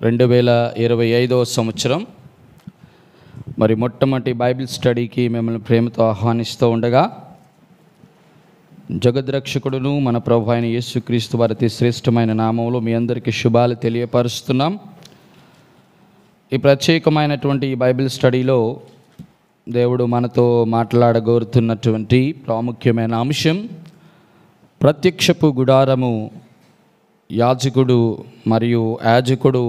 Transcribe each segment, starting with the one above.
2025వ సంవత్సరం మరి మొట్టమొదటి బైబిల్ స్టడీకి మిమ్మల్ని ప్రేమతో ఆహ్వానిస్తూ ఉండగా జగద్రక్షకుడును మన ప్రభు అయిన యేసుక్రీస్తు వారి అతి శ్రేష్టమైన నామంలో మీ అందరికీ శుభాలు తెలియపరుస్తున్నాం. ఈ ప్రత్యేకమైనటువంటి ఈ బైబిల్ స్టడీలో దేవుడు మనతో మాట్లాడగోరుతున్నటువంటి ప్రాముఖ్యమైన అంశం ప్రత్యక్షపు గుడారము, యాజకుడు మరియు యాజకుడు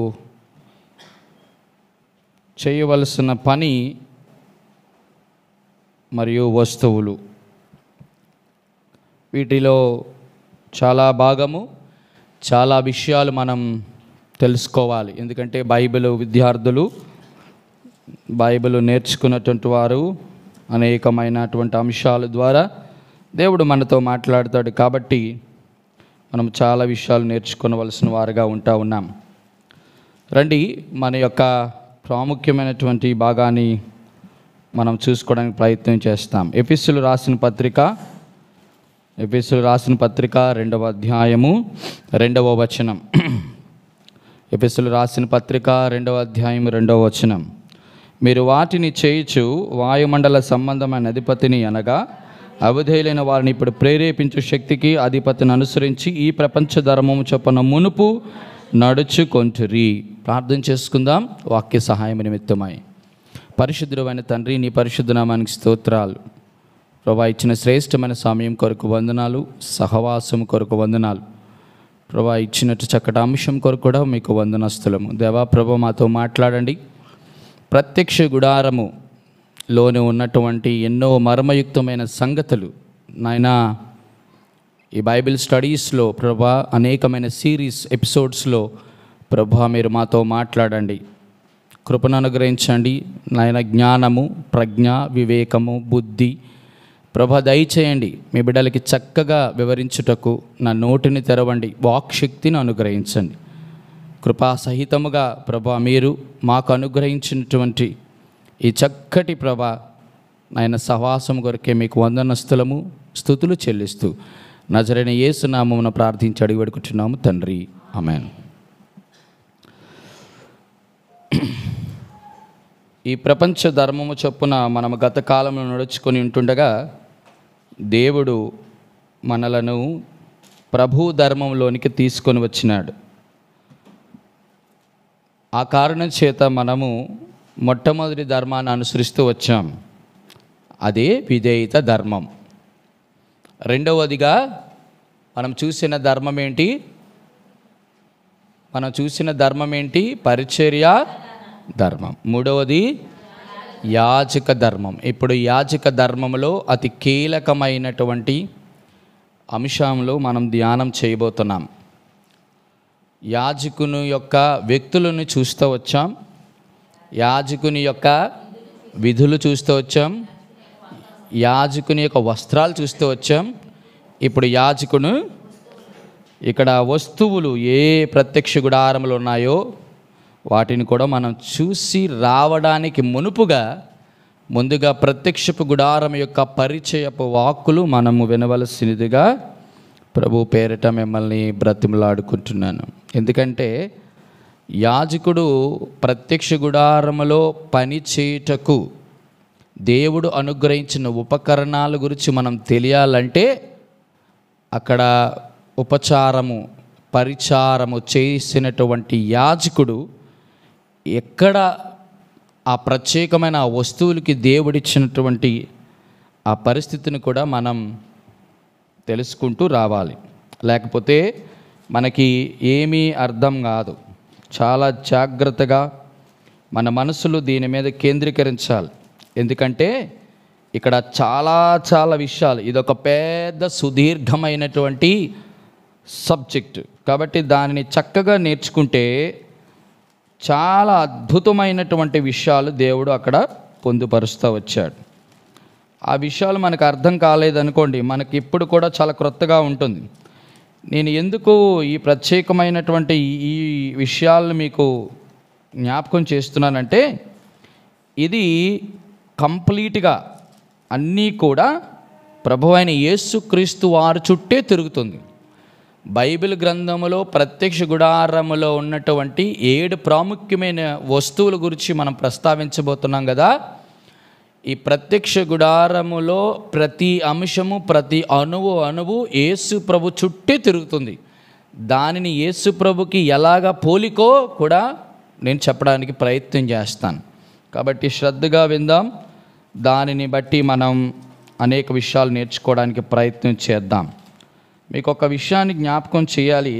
చేయవలసిన పని మరియు వస్తువులు. వీటిలో చాలా భాగము, చాలా విషయాలు మనం తెలుసుకోవాలి. ఎందుకంటే బైబిల్ విద్యార్థులు, బైబిల్ నేర్చుకున్నటువంటి వారు అనేకమైనటువంటి అంశాల ద్వారా దేవుడు మనతో మాట్లాడతాడు. కాబట్టి మనం చాలా విషయాలు నేర్చుకోవలసిన వారుగా ఉన్నాం. రండి, మన యొక్క ప్రాముఖ్యమైనటువంటి భాగాన్ని మనం చూసుకోవడానికి ప్రయత్నం చేస్తాం. ఎఫెసీయులకు రాసిన పత్రిక 2వ అధ్యాయము 2వ వచనం. ఎఫెసీయులకు రాసిన పత్రిక 2వ అధ్యాయం 2వ వచనం. మీరు వాటిని చేయుచు వాయుమండల సంబంధమైన అధిపతిని అనగా అవధేయులైన వారిని ఇప్పుడు ప్రేరేపించు శక్తికి అధిపతిని అనుసరించి ఈ ప్రపంచ ధర్మము చొప్పున మునుపు నడుచుకొంటురి. ప్రార్థన చేసుకుందాం. వాక్య సహాయం నిమిత్తమై పరిశుద్ధుడైన తండ్రి, నీ పరిశుద్ధ నామానికి స్తోత్రాలు. ప్రభా, ఇచ్చిన శ్రేష్టమైన సమయం కొరకు వందనాలు, సహవాసం కొరకు వందనాలు. ప్రభా, ఇచ్చినట్టు చక్కటి అంశం కొరకు కూడా మీకు వందనస్తులము. దేవా ప్రభా, మాతో మాట్లాడండి. ప్రత్యక్ష గుడారము లోనే ఉన్నటువంటి ఎన్నో మర్మయుక్తమైన సంగతులు నాయనా ఈ బైబిల్ స్టడీస్లో ప్రభా, అనేకమైన సిరీస్ ఎపిసోడ్స్లో ప్రభా మీరు మాతో మాట్లాడండి. కృపను అనుగ్రహించండి నాయన. జ్ఞానము, ప్రజ్ఞ, వివేకము, బుద్ధి ప్రభా దయచేయండి. మీ బిడ్డలకి చక్కగా వివరించుటకు నా నోటిని తెరవండి. వాక్శక్తిని అనుగ్రహించండి. కృపాసహితముగా ప్రభా మీరు మాకు అనుగ్రహించినటువంటి ఈ చక్కటి ప్రభా నాయన సహవాసం కొరకే మీకు వందనస్తులము, స్తుతులు చెల్లిస్తూ నజరైన యేసు నామమున ప్రార్థించి అడిగి వేడుకుంటున్నాము తండ్రి, ఆమేన్. ఈ ప్రపంచ ధర్మము చొప్పున మనము గత కాలంలో నడుచుకొని ఉంటుండగా దేవుడు మనలను ప్రభు ధర్మంలోనికి తీసుకొని వచ్చినాడు. ఆ కారణం చేత మనము మొట్టమొదటి ధర్మాన్ని అనుసరిస్తూ వచ్చాం. అదే విధేయత ధర్మం. రెండవదిగా మనం చూసిన ధర్మం ఏంటి? పరిచర్య ధర్మం. మూడవది యాజక ధర్మం. ఇప్పుడు యాజక ధర్మంలో అతి కీలకమైనటువంటి అంశంలో మనం ధ్యానం చేయబోతున్నాం. యాజకుని యొక్క వ్యక్తులను చూస్తూ వచ్చాం, యాజకుని యొక్క విధులు చూస్తూ వచ్చాం, యాజకుని యొక్క వస్త్రాలు చూస్తూ వచ్చాం. ఇప్పుడు యాజకును ఇక్కడ వస్తువులు ఏ ప్రత్యక్ష గుడారములు ఉన్నాయో వాటిని కూడా మనం చూసి రావడానికి ముందుగా ప్రత్యక్షపు గుడారం యొక్క పరిచయపు వాక్కులు మనము వినవలసినదిగా ప్రభు పేరిట మిమ్మల్ని బ్రతిమలాడుకుంటున్నాను. ఎందుకంటే యాజకుడు ప్రత్యక్ష గుడారములో పని చేయుటకు దేవుడు అనుగ్రహించిన ఉపకరణాల గురించి మనం తెలియాలంటే అక్కడ పరిచారము చేసినటువంటి యాజకుడు ఎక్కడ ఆ ప్రత్యేకమైన ఆ వస్తువులకి దేవుడిచ్చినటువంటి ఆ పరిస్థితిని కూడా మనం తెలుసుకుంటూ రావాలి. లేకపోతే మనకి ఏమీ అర్థం కాదు. చాలా జాగ్రత్తగా మన మనసులు దీని మీద కేంద్రీకరించాలి. ఎందుకంటే ఇక్కడ చాలా విషయాలు, ఇదొక పెద్ద సుదీర్ఘమైనటువంటి సబ్జెక్టు. కాబట్టి దానిని చక్కగా నేర్చుకుంటే చాలా అద్భుతమైనటువంటి విషయాలు దేవుడు అక్కడ పొందుపరుస్తూ వచ్చాడు. ఆ విషయాలు మనకు అర్థం కాలేదనుకోండి, మనకి ఇప్పుడు కూడా చాలా క్రొత్తగా ఉంటుంది. నేను ఎందుకు ఈ ప్రత్యేకమైనటువంటి ఈ విషయాలను మీకు జ్ఞాపకం చేస్తున్నానంటే ఇది కంప్లీట్గా అన్నీ కూడా ప్రభువైన యేసుక్రీస్తు వారి చుట్టే తిరుగుతుంది. బైబిల్ గ్రంథములో ప్రత్యక్ష గుడారములో ఉన్నటువంటి 7 ప్రాముఖ్యమైన వస్తువుల గురించి మనం ప్రస్తావించబోతున్నాం కదా. ఈ ప్రత్యక్ష గుడారములో ప్రతి అంశము, ప్రతి అణువు యేసు ప్రభు చుట్టే తిరుగుతుంది. దానిని యేసు ప్రభుకి ఎలాగ పోలికో కూడా నేను చెప్పడానికి ప్రయత్నం చేస్తాను. కాబట్టి శ్రద్ధగా విందాం. దానిని బట్టి మనం అనేక విషయాలు నేర్చుకోవడానికి ప్రయత్నం చేద్దాం. మీకు ఒక విషయాన్ని జ్ఞాపకం చేయాలి.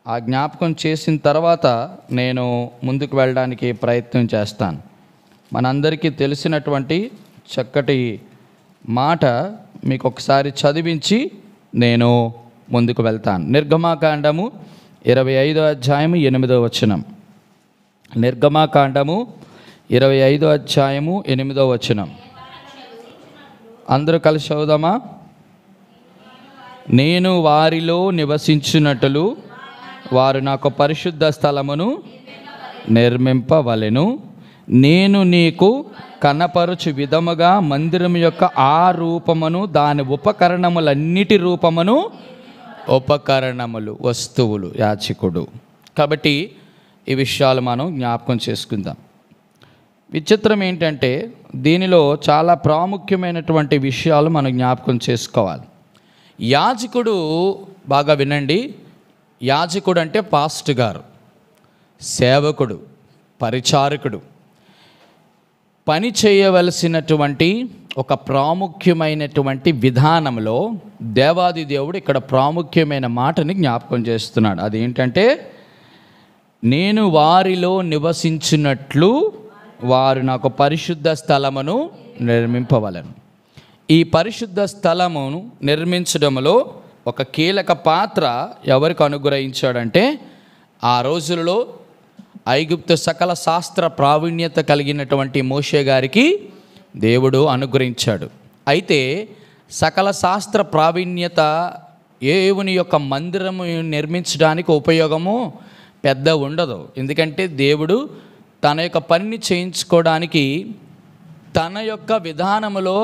ఆ జ్ఞాపకం చేసిన తర్వాత నేను ముందుకు వెళ్ళడానికి ప్రయత్నం చేస్తాను. మనందరికీ తెలిసినటువంటి చక్కటి మాట మీకు ఒకసారి చదివించి నేను ముందుకు వెళ్తాను. నిర్గమాకాండము 25వ అధ్యాయము 8వ వచనం. నిర్గమాకాండము 25వ అధ్యాయము 8వ వచనం. అందరూ కలిసి చదువుదామా? నేను వారిలో నివసించున్నట్లు వారు నాకు పరిశుద్ధ స్థలమును నిర్మింపవలెను. నేను నీకు కనపరచు విధముగా మందిరం యొక్క ఆ రూపమును, దాని ఉపకరణములన్నిటి రూపమును, ఉపకరణములు వస్తువులు, యాజకుడు. కాబట్టి ఈ విషయాలు మనం జ్ఞాపకం చేసుకుందాం. విచిత్రం ఏంటంటే దీనిలో చాలా ప్రాముఖ్యమైనటువంటి విషయాలు మనం జ్ఞాపకం చేసుకోవాలి. యాజకుడు, బాగా వినండి, యాజకుడు అంటే పాస్టర్ గారు, సేవకుడు, పరిచారకుడు. పని చేయవలసినటువంటి ఒక ప్రాముఖ్యమైనటువంటి విధానంలో దేవాది దేవుడు ఇక్కడ ప్రాముఖ్యమైన మాటని జ్ఞాపకం చేస్తున్నాడు. అదేంటంటే, నేను వారిలో నివసించినట్లు వారు నాకు పరిశుద్ధ స్థలమును నిర్మింపవలెను. ఈ పరిశుద్ధ స్థలమును నిర్మించడంలో ఒక కీలక పాత్ర ఎవరికి అనుగ్రహించాడంటే, ఆ రోజులలో ఐగుప్తు సకల శాస్త్ర ప్రావీణ్యత కలిగినటువంటి మోషే గారికి దేవుడు అనుగ్రహించాడు. అయితే సకల శాస్త్ర ప్రావీణ్యత దేవుని యొక్క మందిరము నిర్మించడానికి ఉపయోగము పెద్ద ఉండదు. ఎందుకంటే దేవుడు తన యొక్క పనిని చేయించుకోవడానికి తన యొక్క విధానములో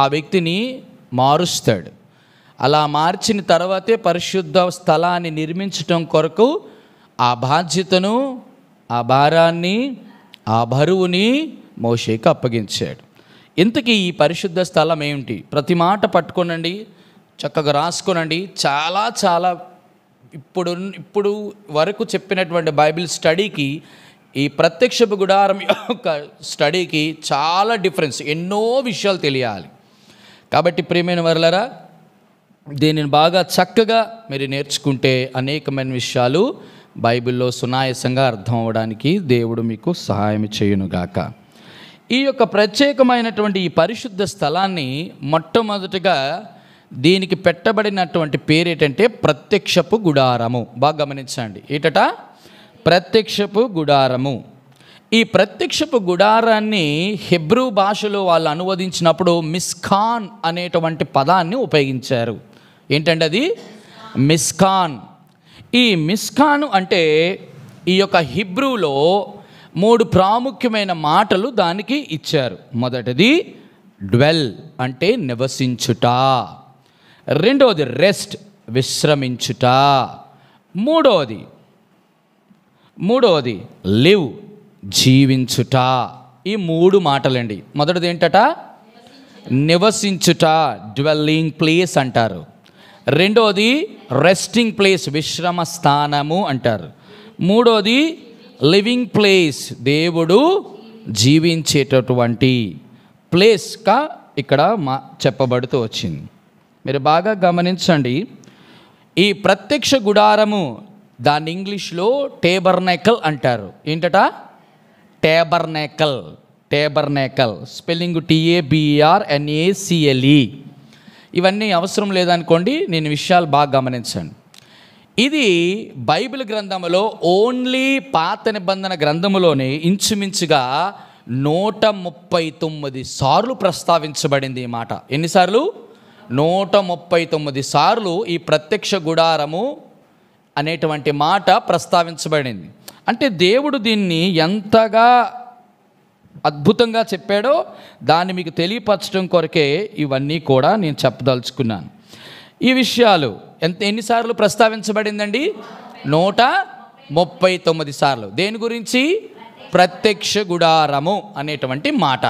ఆ వ్యక్తిని మారుస్తాడు. అలా మార్చిన తర్వాతే పరిశుద్ధ స్థలాన్ని నిర్మించటం కొరకు ఆ బాధ్యతను, ఆ భారాన్ని, ఆ బరువుని మోషేకి అప్పగించాడు. ఇంతకీ ఈ పరిశుద్ధ స్థలం ఏమిటి? ప్రతి మాట పట్టుకోనండి, చక్కగా రాసుకోనండి. చాలా ఇప్పుడు వరకు చెప్పినటువంటి బైబిల్ స్టడీకి ఈ ప్రత్యక్షపు గుడారం యొక్క స్టడీకి చాలా డిఫరెన్స్, ఎన్నో విషయాలు తెలియాలి. కాబట్టి ప్రియమైన వారలారా, దీనిని బాగా చక్కగా మీరు నేర్చుకుంటే అనేకమైన విషయాలు బైబిల్లో సునాయాసంగా అర్థం అవ్వడానికి దేవుడు మీకు సహాయం చేయునుగాక. ఈ యొక్క ప్రత్యేకమైనటువంటి ఈ పరిశుద్ధ స్థలాన్ని మొట్టమొదటిగా దీనికి పెట్టబడినటువంటి పేరు ఏంటంటే ప్రత్యక్షపు గుడారము. బాగా గమనించండి, ఏటట ప్రత్యక్షపు గుడారము. ఈ ప్రత్యక్షపు గుడారాన్ని హెబ్రూ భాషలో వాళ్ళు అనువదించినప్పుడు మిస్కాన్ అనేటువంటి పదాన్ని ఉపయోగించారు. ఏంటంటే అది మిస్కాన్. ఈ మిస్కాను అంటే ఈ యొక్క హిబ్రూలో 3 ప్రాముఖ్యమైన మాటలు దానికి ఇచ్చారు. మొదటిది డ్వెల్ అంటే నివసించుట, రెండవది రెస్ట్ విశ్రమించుట, మూడవది లివ్ జీవించుట. ఈ 3 మాటలండి. మొదటిది ఏంటట? నివసించుట, డ్వెల్లింగ్ ప్లేస్ అంటారు. రెండోది రెస్టింగ్ ప్లేస్, విశ్రమ స్థానము అంటారు. మూడోది లివింగ్ ప్లేస్, దేవుడు జీవించేటటువంటి ప్లేస్గా ఇక్కడ చెప్పబడుతూ వచ్చింది. మీరు బాగా గమనించండి, ఈ ప్రత్యక్ష గుడారము దాన్ని ఇంగ్లీష్లో టేబర్నేకల్ అంటారు. ఏంటట? టేబర్నేకల్ స్పెల్లింగ్ TABERNACLE. ఇవన్నీ అవసరం లేదనుకోండి, నేను విషయాలు బాగా గమనించండి. ఇది బైబిల్ గ్రంథంలో ఓన్లీ పాత నిబంధన గ్రంథములోనే ఇంచుమించుగా 139 సార్లు ప్రస్తావించబడింది ఈ మాట. ఎన్నిసార్లు? 139 సార్లు ఈ ప్రత్యక్ష గుడారము అనేటువంటి మాట ప్రస్తావించబడింది. అంటే దేవుడు దీన్ని ఎంతగా అద్భుతంగా చెప్పాడో దాన్ని మీకు తెలియపరచడం కొరకే ఇవన్నీ కూడా నేను చెప్పదలుచుకున్నాను. ఈ విషయాలు ఎన్నిసార్లు ప్రస్తావించబడిందండి? 139 సార్లు. దేని గురించి? ప్రత్యక్ష గుడారము అనేటువంటి మాట.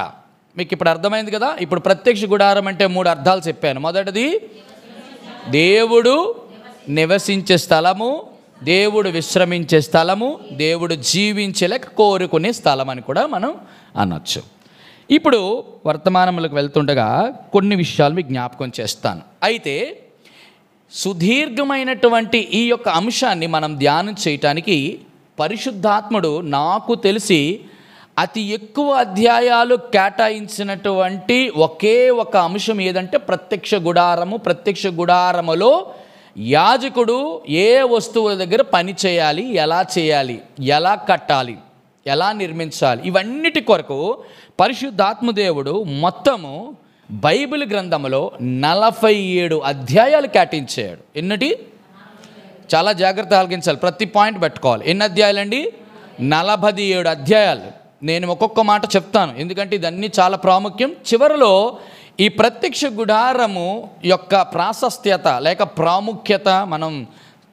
మీకు ఇప్పుడు అర్థమైంది కదా. ఇప్పుడు ప్రత్యక్ష గుడారం అంటే 3 అర్థాలు చెప్పాను. మొదటిది దేవుడు నివసించే స్థలము, దేవుడు విశ్రమించే స్థలము, దేవుడు జీవించలేక కోరుకునే స్థలం అని కూడా మనం అనొచ్చు. ఇప్పుడు వర్తమానంలోకి వెళ్తుండగా కొన్ని విషయాలు మీకు జ్ఞాపకం చేస్తాను. అయితే సుదీర్ఘమైనటువంటి ఈ యొక్క అంశాన్ని మనం ధ్యానం చేయటానికి పరిశుద్ధాత్ముడు నాకు తెలిసి అతి ఎక్కువ అధ్యాయాలు కేటాయించినటువంటి ఒకే ఒక అంశం ఏదంటే ప్రత్యక్ష గుడారము. ప్రత్యక్ష గుడారములో యాజకుడు ఏ వస్తువుల దగ్గర పని చేయాలి, ఎలా చేయాలి, ఎలా కట్టాలి, ఎలా నిర్మించాలి, ఇవన్నిటి కొరకు పరిశుద్ధాత్మదేవుడు మొత్తము బైబిల్ గ్రంథంలో 47 అధ్యాయాలు కేటాయించాడు. ఎన్నటి? చాలా జాగ్రత్త ఆలకించాలి, ప్రతి పాయింట్ పెట్టుకోవాలి. ఎన్ని అధ్యాయాలండి? 47 అధ్యాయాలు. నేను ఒక్కొక్క మాట చెప్తాను, ఎందుకంటే ఇదన్నీ చాలా ప్రాముఖ్యం. చివరిలో ఈ ప్రత్యక్ష గుడారము యొక్క ప్రాశస్త్యత లేక ప్రాముఖ్యత మనం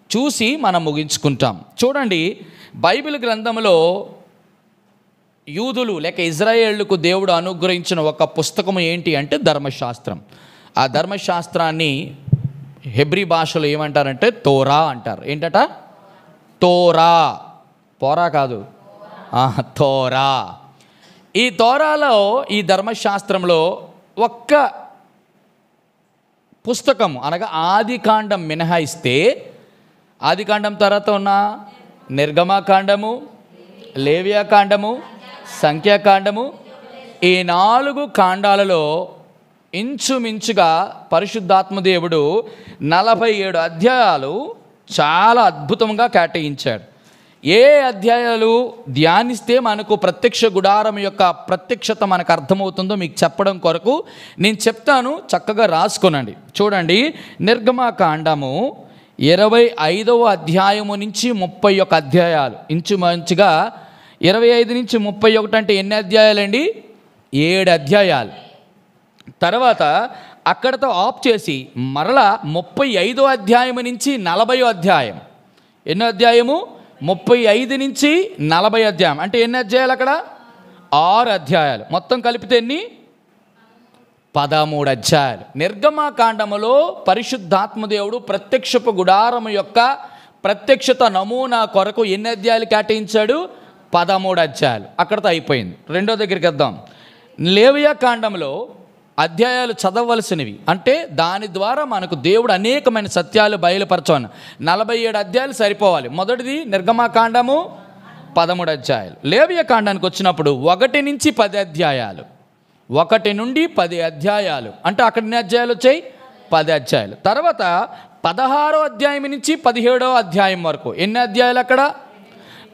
చూసి మనం ముగించుకుంటాం. చూడండి, బైబిల్ గ్రంథంలో యూదులు లేక ఇజ్రాయేళ్లకు దేవుడు అనుగ్రహించిన ఒక పుస్తకం ఏంటి అంటే ధర్మశాస్త్రం. ఆ ధర్మశాస్త్రాన్ని హెబ్రీ భాషలో ఏమంటారంటే తోరా అంటారు. ఏంటట? తోరా. పోరా కాదు, తోరా. ఈ తోరాలో, ఈ ధర్మశాస్త్రంలో ఒక్క పుస్తకం అనగా ఆదికాండం మినహాయిస్తే, ఆదికాండం తర్వాత ఉన్న నిర్గమాకాండము, లేవియాకాండము, సంఖ్యాకాండము, ఈ 4 కాండాలలో ఇంచుమించుగా పరిశుద్ధాత్మదేవుడు 47 అధ్యాయాలు చాలా అద్భుతంగా కేటాయించాడు. ఏ అధ్యాయాలు ధ్యానిస్తే మనకు ప్రత్యక్ష గుడారం యొక్క ప్రత్యక్షత మనకు అర్థమవుతుందో మీకు చెప్పడం కొరకు నేను చెప్తాను, చక్కగా రాసుకొనండి. చూడండి, నిర్గమాకాండము 25వ అధ్యాయము నుంచి 31 అధ్యాయాలు. ఇంచుమించుగా 25 నుంచి 31 అంటే ఎన్ని అధ్యాయాలండి? 7 అధ్యాయాలు. తర్వాత అక్కడతో ఆఫ్ చేసి మరలా 35వ అధ్యాయము నుంచి 40వ అధ్యాయం. ఎన్నో అధ్యాయము? 35 నుంచి 40 అధ్యాయం. అంటే ఎన్ని అధ్యాయాలు అక్కడ? 6 అధ్యాయాలు. మొత్తం కలిపితే ఎన్ని? 13 అధ్యాయాలు. నిర్గమాకాండములో పరిశుద్ధాత్మదేవుడు ప్రత్యక్షపు గుడారము యొక్క ప్రత్యక్షత నమూనా కొరకు ఎన్ని అధ్యాయాలు కేటాయించాడు? 13 అధ్యాయాలు. అక్కడతో అయిపోయింది. రెండో దగ్గరికి వద్దాం. లేవియాకాండంలో అధ్యాయాలు చదవలసినవి, అంటే దాని ద్వారా మనకు దేవుడు అనేకమైన సత్యాలు బయలుపరచను. 47 అధ్యాయాలు సరిపోవాలి. మొదటిది నిర్గమాకాండము 13 అధ్యాయాలు. లేవియాకాండానికి వచ్చినప్పుడు 1 నుంచి 10 అధ్యాయాలు. 1 నుండి 10 అధ్యాయాలు అంటే అక్కడ ఎన్ని అధ్యాయాలు వచ్చాయి? 10 అధ్యాయాలు. తర్వాత 16వ అధ్యాయం నుంచి 17వ అధ్యాయం వరకు ఎన్ని అధ్యాయాలు అక్కడ?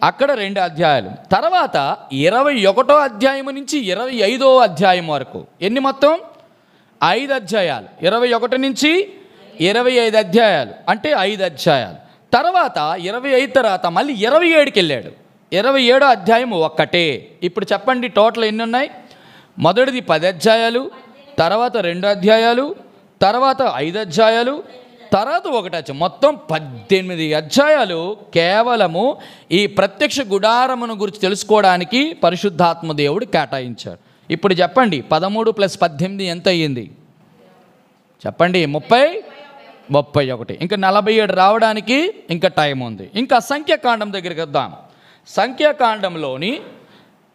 అక్కడ 2 అధ్యాయాలు. తర్వాత 21వ అధ్యాయం నుంచి 25వ అధ్యాయం వరకు ఎన్ని? మొత్తం 5 అధ్యాయాలు. 21 నుంచి 25 అధ్యాయాలు అంటే 5 అధ్యాయాలు. తర్వాత 25 తర్వాత మళ్ళీ 27కి వెళ్ళాడు. 27వ అధ్యాయం ఒక్కటే. ఇప్పుడు చెప్పండి, టోటల్ ఎన్ని ఉన్నాయి? మొదటిది 10 అధ్యాయాలు, తర్వాత 2 అధ్యాయాలు, తర్వాత 5 అధ్యాయాలు, తర్వాత 1 అధ్యాయం. మొత్తం 18 అధ్యాయాలు కేవలము ఈ ప్రత్యక్ష గుడారమును గురించి తెలుసుకోవడానికి పరిశుద్ధాత్మ దేవుడు కేటాయించాడు. ఇప్పుడు చెప్పండి, 13 + 18 ఎంత అయ్యింది? చెప్పండి. 31. ఇంకా 47 రావడానికి ఇంకా టైం ఉంది. ఇంకా సంఖ్యాకాండం దగ్గరికి వద్దాం. సంఖ్యాకాండంలోని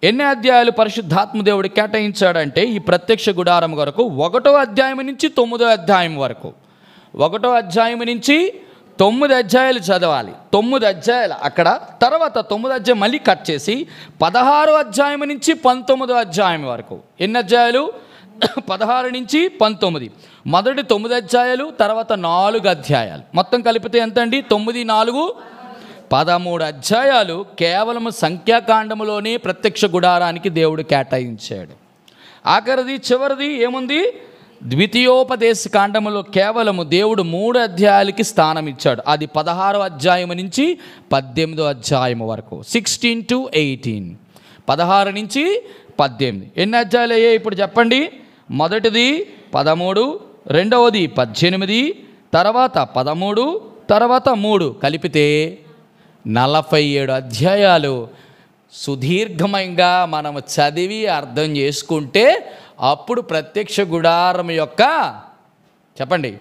ఎన్ని అధ్యాయాలు పరిశుద్ధాత్మదేవుడు కేటాయించాడంటే ఈ ప్రత్యక్ష గుడారం వరకు 1వ అధ్యాయం నుంచి 9వ అధ్యాయం వరకు. 1వ అధ్యాయం నుంచి 9 అధ్యాయాలు చదవాలి. 9 అధ్యాయాలు అక్కడ. తర్వాత 9 అధ్యాయం మళ్ళీ కట్ చేసి 16వ అధ్యాయం నుంచి 19వ అధ్యాయం వరకు ఎన్ని అధ్యాయాలు? 16 నుంచి 19. మొదటి 9 అధ్యాయాలు, తర్వాత 4 అధ్యాయాలు. మొత్తం కలిపితే ఎంత అండి? 9, 4, 13 అధ్యాయాలు కేవలం సంఖ్యాకాండములోనే ప్రత్యక్ష గుడారానికి దేవుడు కేటాయించాడు. ఆఖరిది, చివరిది ఏముంది? ద్వితీయోపదేశ కాండములో కేవలము దేవుడు 3 అధ్యాయాలకి స్థానం ఇచ్చాడు. అది 16వ అధ్యాయం నుంచి 18వ అధ్యాయం వరకు, 16 to 18. 16 నుంచి 18 ఎన్ని అధ్యాయాలు అయ్యాయి ఇప్పుడు చెప్పండి? మొదటిది 13, రెండవది 18, తర్వాత 13, తర్వాత 3 కలిపితే 47 అధ్యాయాలు సుదీర్ఘంగా మనం చదివి అర్థం చేసుకుంటే అప్పుడు ప్రత్యక్ష గుడారం యొక్క చెప్పండి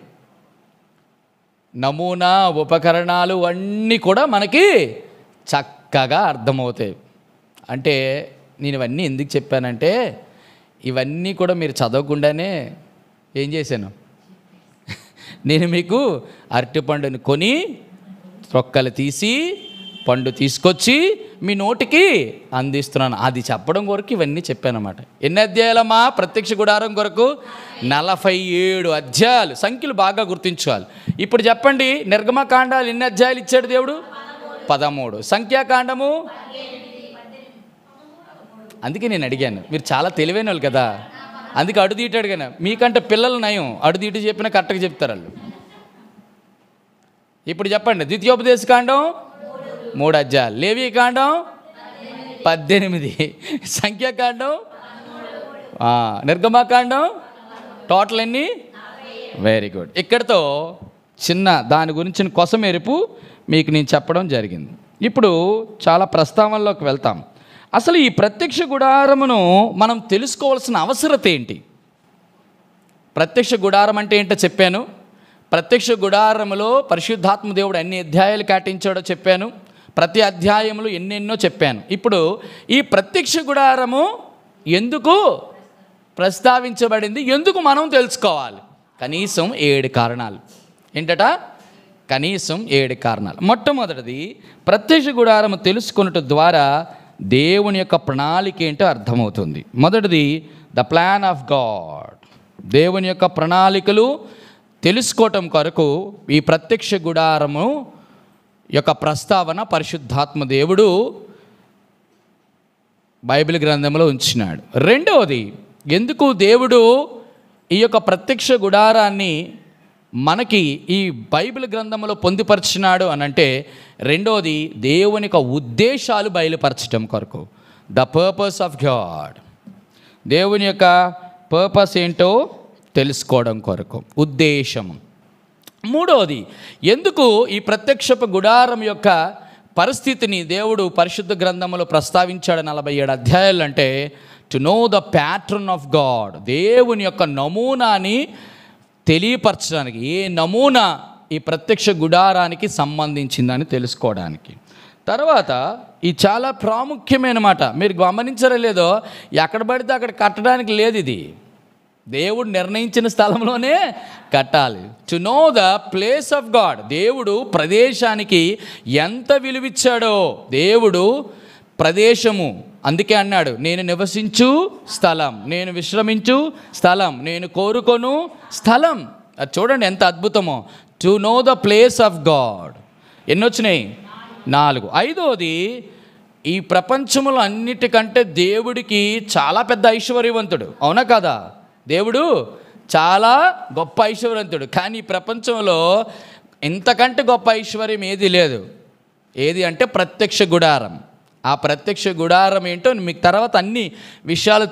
నమూనా ఉపకరణాలు అన్నీ కూడా మనకి చక్కగా అర్థమవుతాయి. అంటే నేను ఇవన్నీ ఎందుకు చెప్పానంటే ఇవన్నీ కూడా మీరు చదవకుండానే ఏం చేశాను, నేను మీకు అరటిపండుని కొని తొక్కలు తీసి పండు తీసుకొచ్చి మీ నోటికి అందిస్తున్నాను. అది చెప్పడం కొరకు ఇవన్నీ చెప్పానన్నమాట. ఎన్ని అధ్యాయాలమ్మా ప్రత్యక్ష గుడారం కొరకు? 47 అధ్యాయాలు. సంఖ్యలు బాగా గుర్తించుకోవాలి. ఇప్పుడు చెప్పండి, నిర్గమకాండాలు ఎన్ని అధ్యాయాలు ఇచ్చాడు దేవుడు? 13. సంఖ్యాకాండము? అందుకే నేను అడిగాను, మీరు చాలా తెలివైన వాళ్ళు కదా, అందుకే అడుదీటి అడిగాను. మీకంటే పిల్లలు నయం, అడుదీటి చెప్పినా కరెక్ట్గా చెప్తారు వాళ్ళు. ఇప్పుడు చెప్పండి, ద్వితీయోపదేశకాండం 3 అధ్యాయాలు, లేవీకాండం 18, సంఖ్యాకాండం, నిర్గమకాండం టోటల్ ఎన్ని? Very good. ఇక్కడితో చిన్న దాని గురించిన కొసమెరుపు మీకు నేను చెప్పడం జరిగింది. ఇప్పుడు చాలా ప్రస్తావనలోకి వెళ్తాం. అసలు ఈ ప్రత్యక్ష గుడారమును మనం తెలుసుకోవాల్సిన అవసరత ఏంటి? ప్రత్యక్ష గుడారం అంటే ఏంటో చెప్పాను. ప్రత్యక్ష గుడారములో పరిశుద్ధాత్మ దేవుడు ఎన్ని అధ్యాయాలు కేటాయించాడో చెప్పాను. ప్రతి అధ్యాయములు ఎన్నెన్నో చెప్పాను. ఇప్పుడు ఈ ప్రత్యక్ష గుడారము ఎందుకు ప్రస్తావించబడింది, ఎందుకు మనం తెలుసుకోవాలి? కనీసం 7 కారణాలు. ఏంటట? కనీసం 7 కారణాలు. మొట్టమొదటిది, ప్రత్యక్ష గుడారము తెలుసుకున్నట్టు ద్వారా దేవుని యొక్క ప్రణాళిక ఏంటో అర్థమవుతుంది. మొదటిది ద ప్లాన్ ఆఫ్ గాడ్. దేవుని యొక్క ప్రణాళికలు తెలుసుకోవటం కొరకు ఈ ప్రత్యక్ష గుడారము యొక్క ప్రస్తావన పరిశుద్ధాత్మ దేవుడు బైబిల్ గ్రంథంలో ఉంచినాడు. రెండవది, ఎందుకు దేవుడు ఈ యొక్క ప్రత్యక్ష గుడారాన్ని మనకి ఈ బైబిల్ గ్రంథంలో పొందుపరిచినాడు అని అంటే, రెండోది దేవుని యొక్క ఉద్దేశాలు బయలుపరచడం కొరకు. The purpose of God. దేవుని యొక్క పర్పస్ ఏంటో తెలుసుకోవడం కొరకు, ఉద్దేశం. మూడవది, ఎందుకు ఈ ప్రత్యక్షపు గుడారం యొక్క పరిస్థితిని దేవుడు పరిశుద్ధ గ్రంథంలో ప్రస్తావించాడు 47 అధ్యాయాలు అంటే, to know the pattern of God. దేవుని యొక్క నమూనాని తెలియపరచడానికి, ఏ నమూనా ఈ ప్రత్యక్ష గుడారానికి సంబంధించిందని తెలుసుకోవడానికి. తర్వాత ఈ చాలా ప్రాముఖ్యమైన మాట, మీరు గమనించరా లేదో, ఎక్కడ పడితే అక్కడ కట్టడానికి లేదు. ఇది దేవుడు నిర్ణయించిన స్థలంలోనే కట్టాలి. To know the place of God. దేవుడు ప్రదేశానికి ఎంత విలువిచ్చాడో, దేవుడు ప్రదేశము, అందుకే అన్నాడు, నేను నివసించు స్థలం, నేను విశ్రమించు స్థలం, నేను కోరుకొను స్థలం. అది చూడండి ఎంత అద్భుతమో. To know the place of God. ఎన్ని వచ్చినాయి? 4. ఐదవది, ఈ ప్రపంచంలో అన్నిటికంటే దేవుడికి చాలా పెద్ద ఐశ్వర్యవంతుడు, అవునా కదా? దేవుడు చాలా గొప్ప ఐశ్వర్యవంతుడు. కానీ ఈ ప్రపంచంలో ఇంతకంటే గొప్ప ఐశ్వర్యం ఏది లేదు. ఏది అంటే ప్రత్యక్ష గుడారం. ఆ ప్రత్యక్ష గుడారం ఏంటో మీకు తర్వాత అన్ని విషయాలు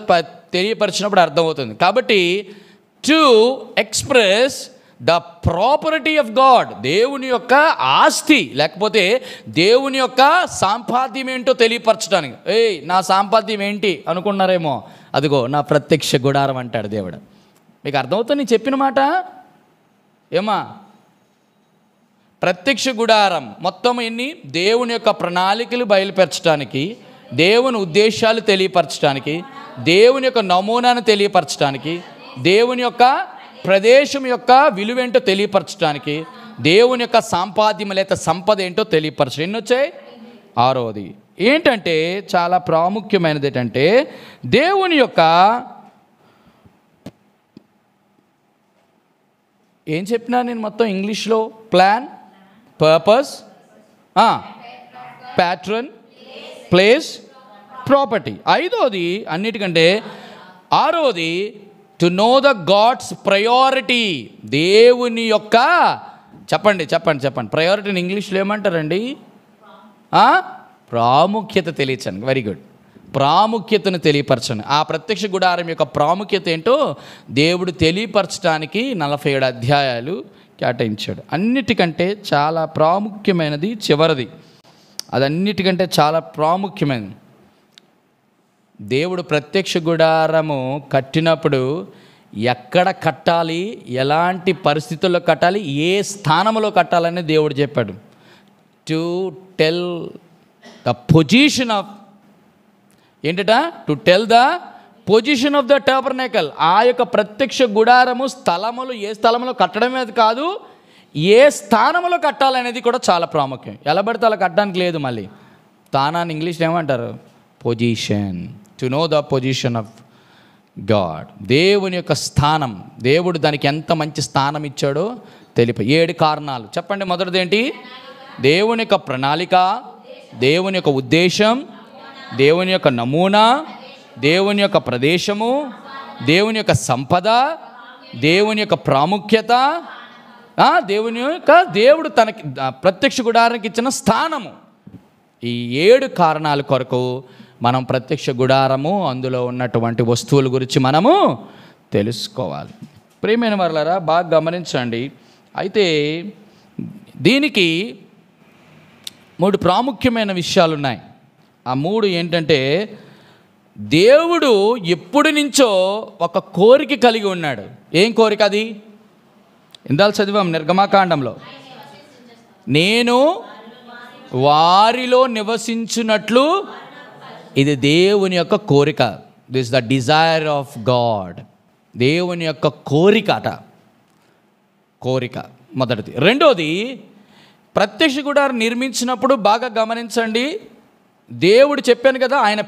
తెలియపరిచినప్పుడు అర్థమవుతుంది. కాబట్టి to express the property of God, దేవుని యొక్క ఆస్తి లేకపోతే దేవుని యొక్క సాంపాద్యం ఏంటో తెలియపరచడానికి. నా సాంపాద్యం ఏంటి అనుకున్నారేమో, అదిగో నా ప్రత్యక్ష గుడారం అంటాడు దేవుడు. మీకు అర్థమవుతుంది నేను చెప్పిన మాట? ఏమా? ప్రత్యక్ష గుడారం మొత్తం ఎన్ని? దేవుని యొక్క ప్రణాళికలు బయలుపరచడానికి, దేవుని ఉద్దేశాలు తెలియపరచడానికి, దేవుని యొక్క నమూనాను తెలియపరచడానికి, దేవుని యొక్క ప్రదేశం యొక్క విలువేంటో తెలియపరచడానికి, దేవుని యొక్క సాంపాద్యం లేదా సంపద ఏంటో తెలియపరచడం. ఎన్ని వచ్చాయి? 6వది ఏంటంటే చాలా ప్రాముఖ్యమైనది ఏంటంటే, దేవుని యొక్క ఏం చెప్పినా నేను మొత్తం ఇంగ్లీష్లో, plan, purpose, pattern, place, property. 5వది అన్నిటికంటే 6వది to know the God's priority. దేవుని యొక్క చెప్పండి ప్రయారిటీని ఇంగ్లీష్లో ఏమంటారండి? ప్రాముఖ్యత తెలియచండి. Very good. ప్రాముఖ్యతను తెలియపరచండి. ఆ ప్రత్యక్ష గుడారం యొక్క ప్రాముఖ్యత ఏంటో దేవుడు తెలియపరచడానికి 47 అధ్యాయాలు కేటాయించాడు. అన్నిటికంటే చాలా ప్రాముఖ్యమైనది చివరిది. అది అన్నిటికంటే చాలా ప్రాముఖ్యమైనది. దేవుడు ప్రత్యక్ష గుడారము కట్టినప్పుడు ఎక్కడ కట్టాలి, ఎలాంటి పరిస్థితుల్లో కట్టాలి, ఏ స్థానంలో కట్టాలని దేవుడు చెప్పాడు. To tell the position of ఏంటట, to tell the position of the tabernacle. ఆ యొక్క ప్రత్యక్ష గుడారము స్థలములు ఏ స్థలంలో కట్టడమే కాదు, ఏ స్థానంలో కట్టాలనేది కూడా చాలా ప్రాముఖ్యం. ఎలా పడితే అలా కట్టడానికి లేదు. మళ్ళీ స్థానాన్ని ఇంగ్లీష్లో ఏమంటారు, position. To know the position of God. దేవుని యొక్క స్థానం, దేవుడు దానికి ఎంత మంచి స్థానం ఇచ్చాడో తెలిపి 7 కారణాలు చెప్పండి. మొదటిది ఏంటి? దేవుని యొక్క ప్రణాళిక, దేవుని యొక్క ఉద్దేశం, దేవుని యొక్క నమూనా, దేవుని యొక్క ప్రదేశము, దేవుని యొక్క సంపద, దేవుని యొక్క ప్రాముఖ్యత, దేవుడు తనకి ప్రత్యక్ష గుడారానికి ఇచ్చిన స్థానము. ఈ 7 కారణాల కొరకు మనం ప్రత్యక్ష గుడారము, అందులో ఉన్నటువంటి వస్తువుల గురించి మనము తెలుసుకోవాలి. ప్రియమైన వారలారా, బాగా గమనించండి. అయితే దీనికి 3 ప్రాముఖ్యమైన విషయాలు ఉన్నాయి. ఆ 3 ఏంటంటే, దేవుడు ఎప్పటి నుంచో ఒక కోరిక కలిగి ఉన్నాడు. ఏం కోరిక అది? ఇందాక చదివాం నిర్గమాకాండంలో, నేను వారిలో నివసించున్నట్లు. ఇది దేవుని యొక్క కోరిక. This the desire of God. దేవుని యొక్క కోరిక అట, కోరిక మొదటిది. రెండోది, ప్రత్యక్ష గుడారం నిర్మించినప్పుడు బాగా గమనించండి. దేవుడు చెప్పాను కదా, ఆయన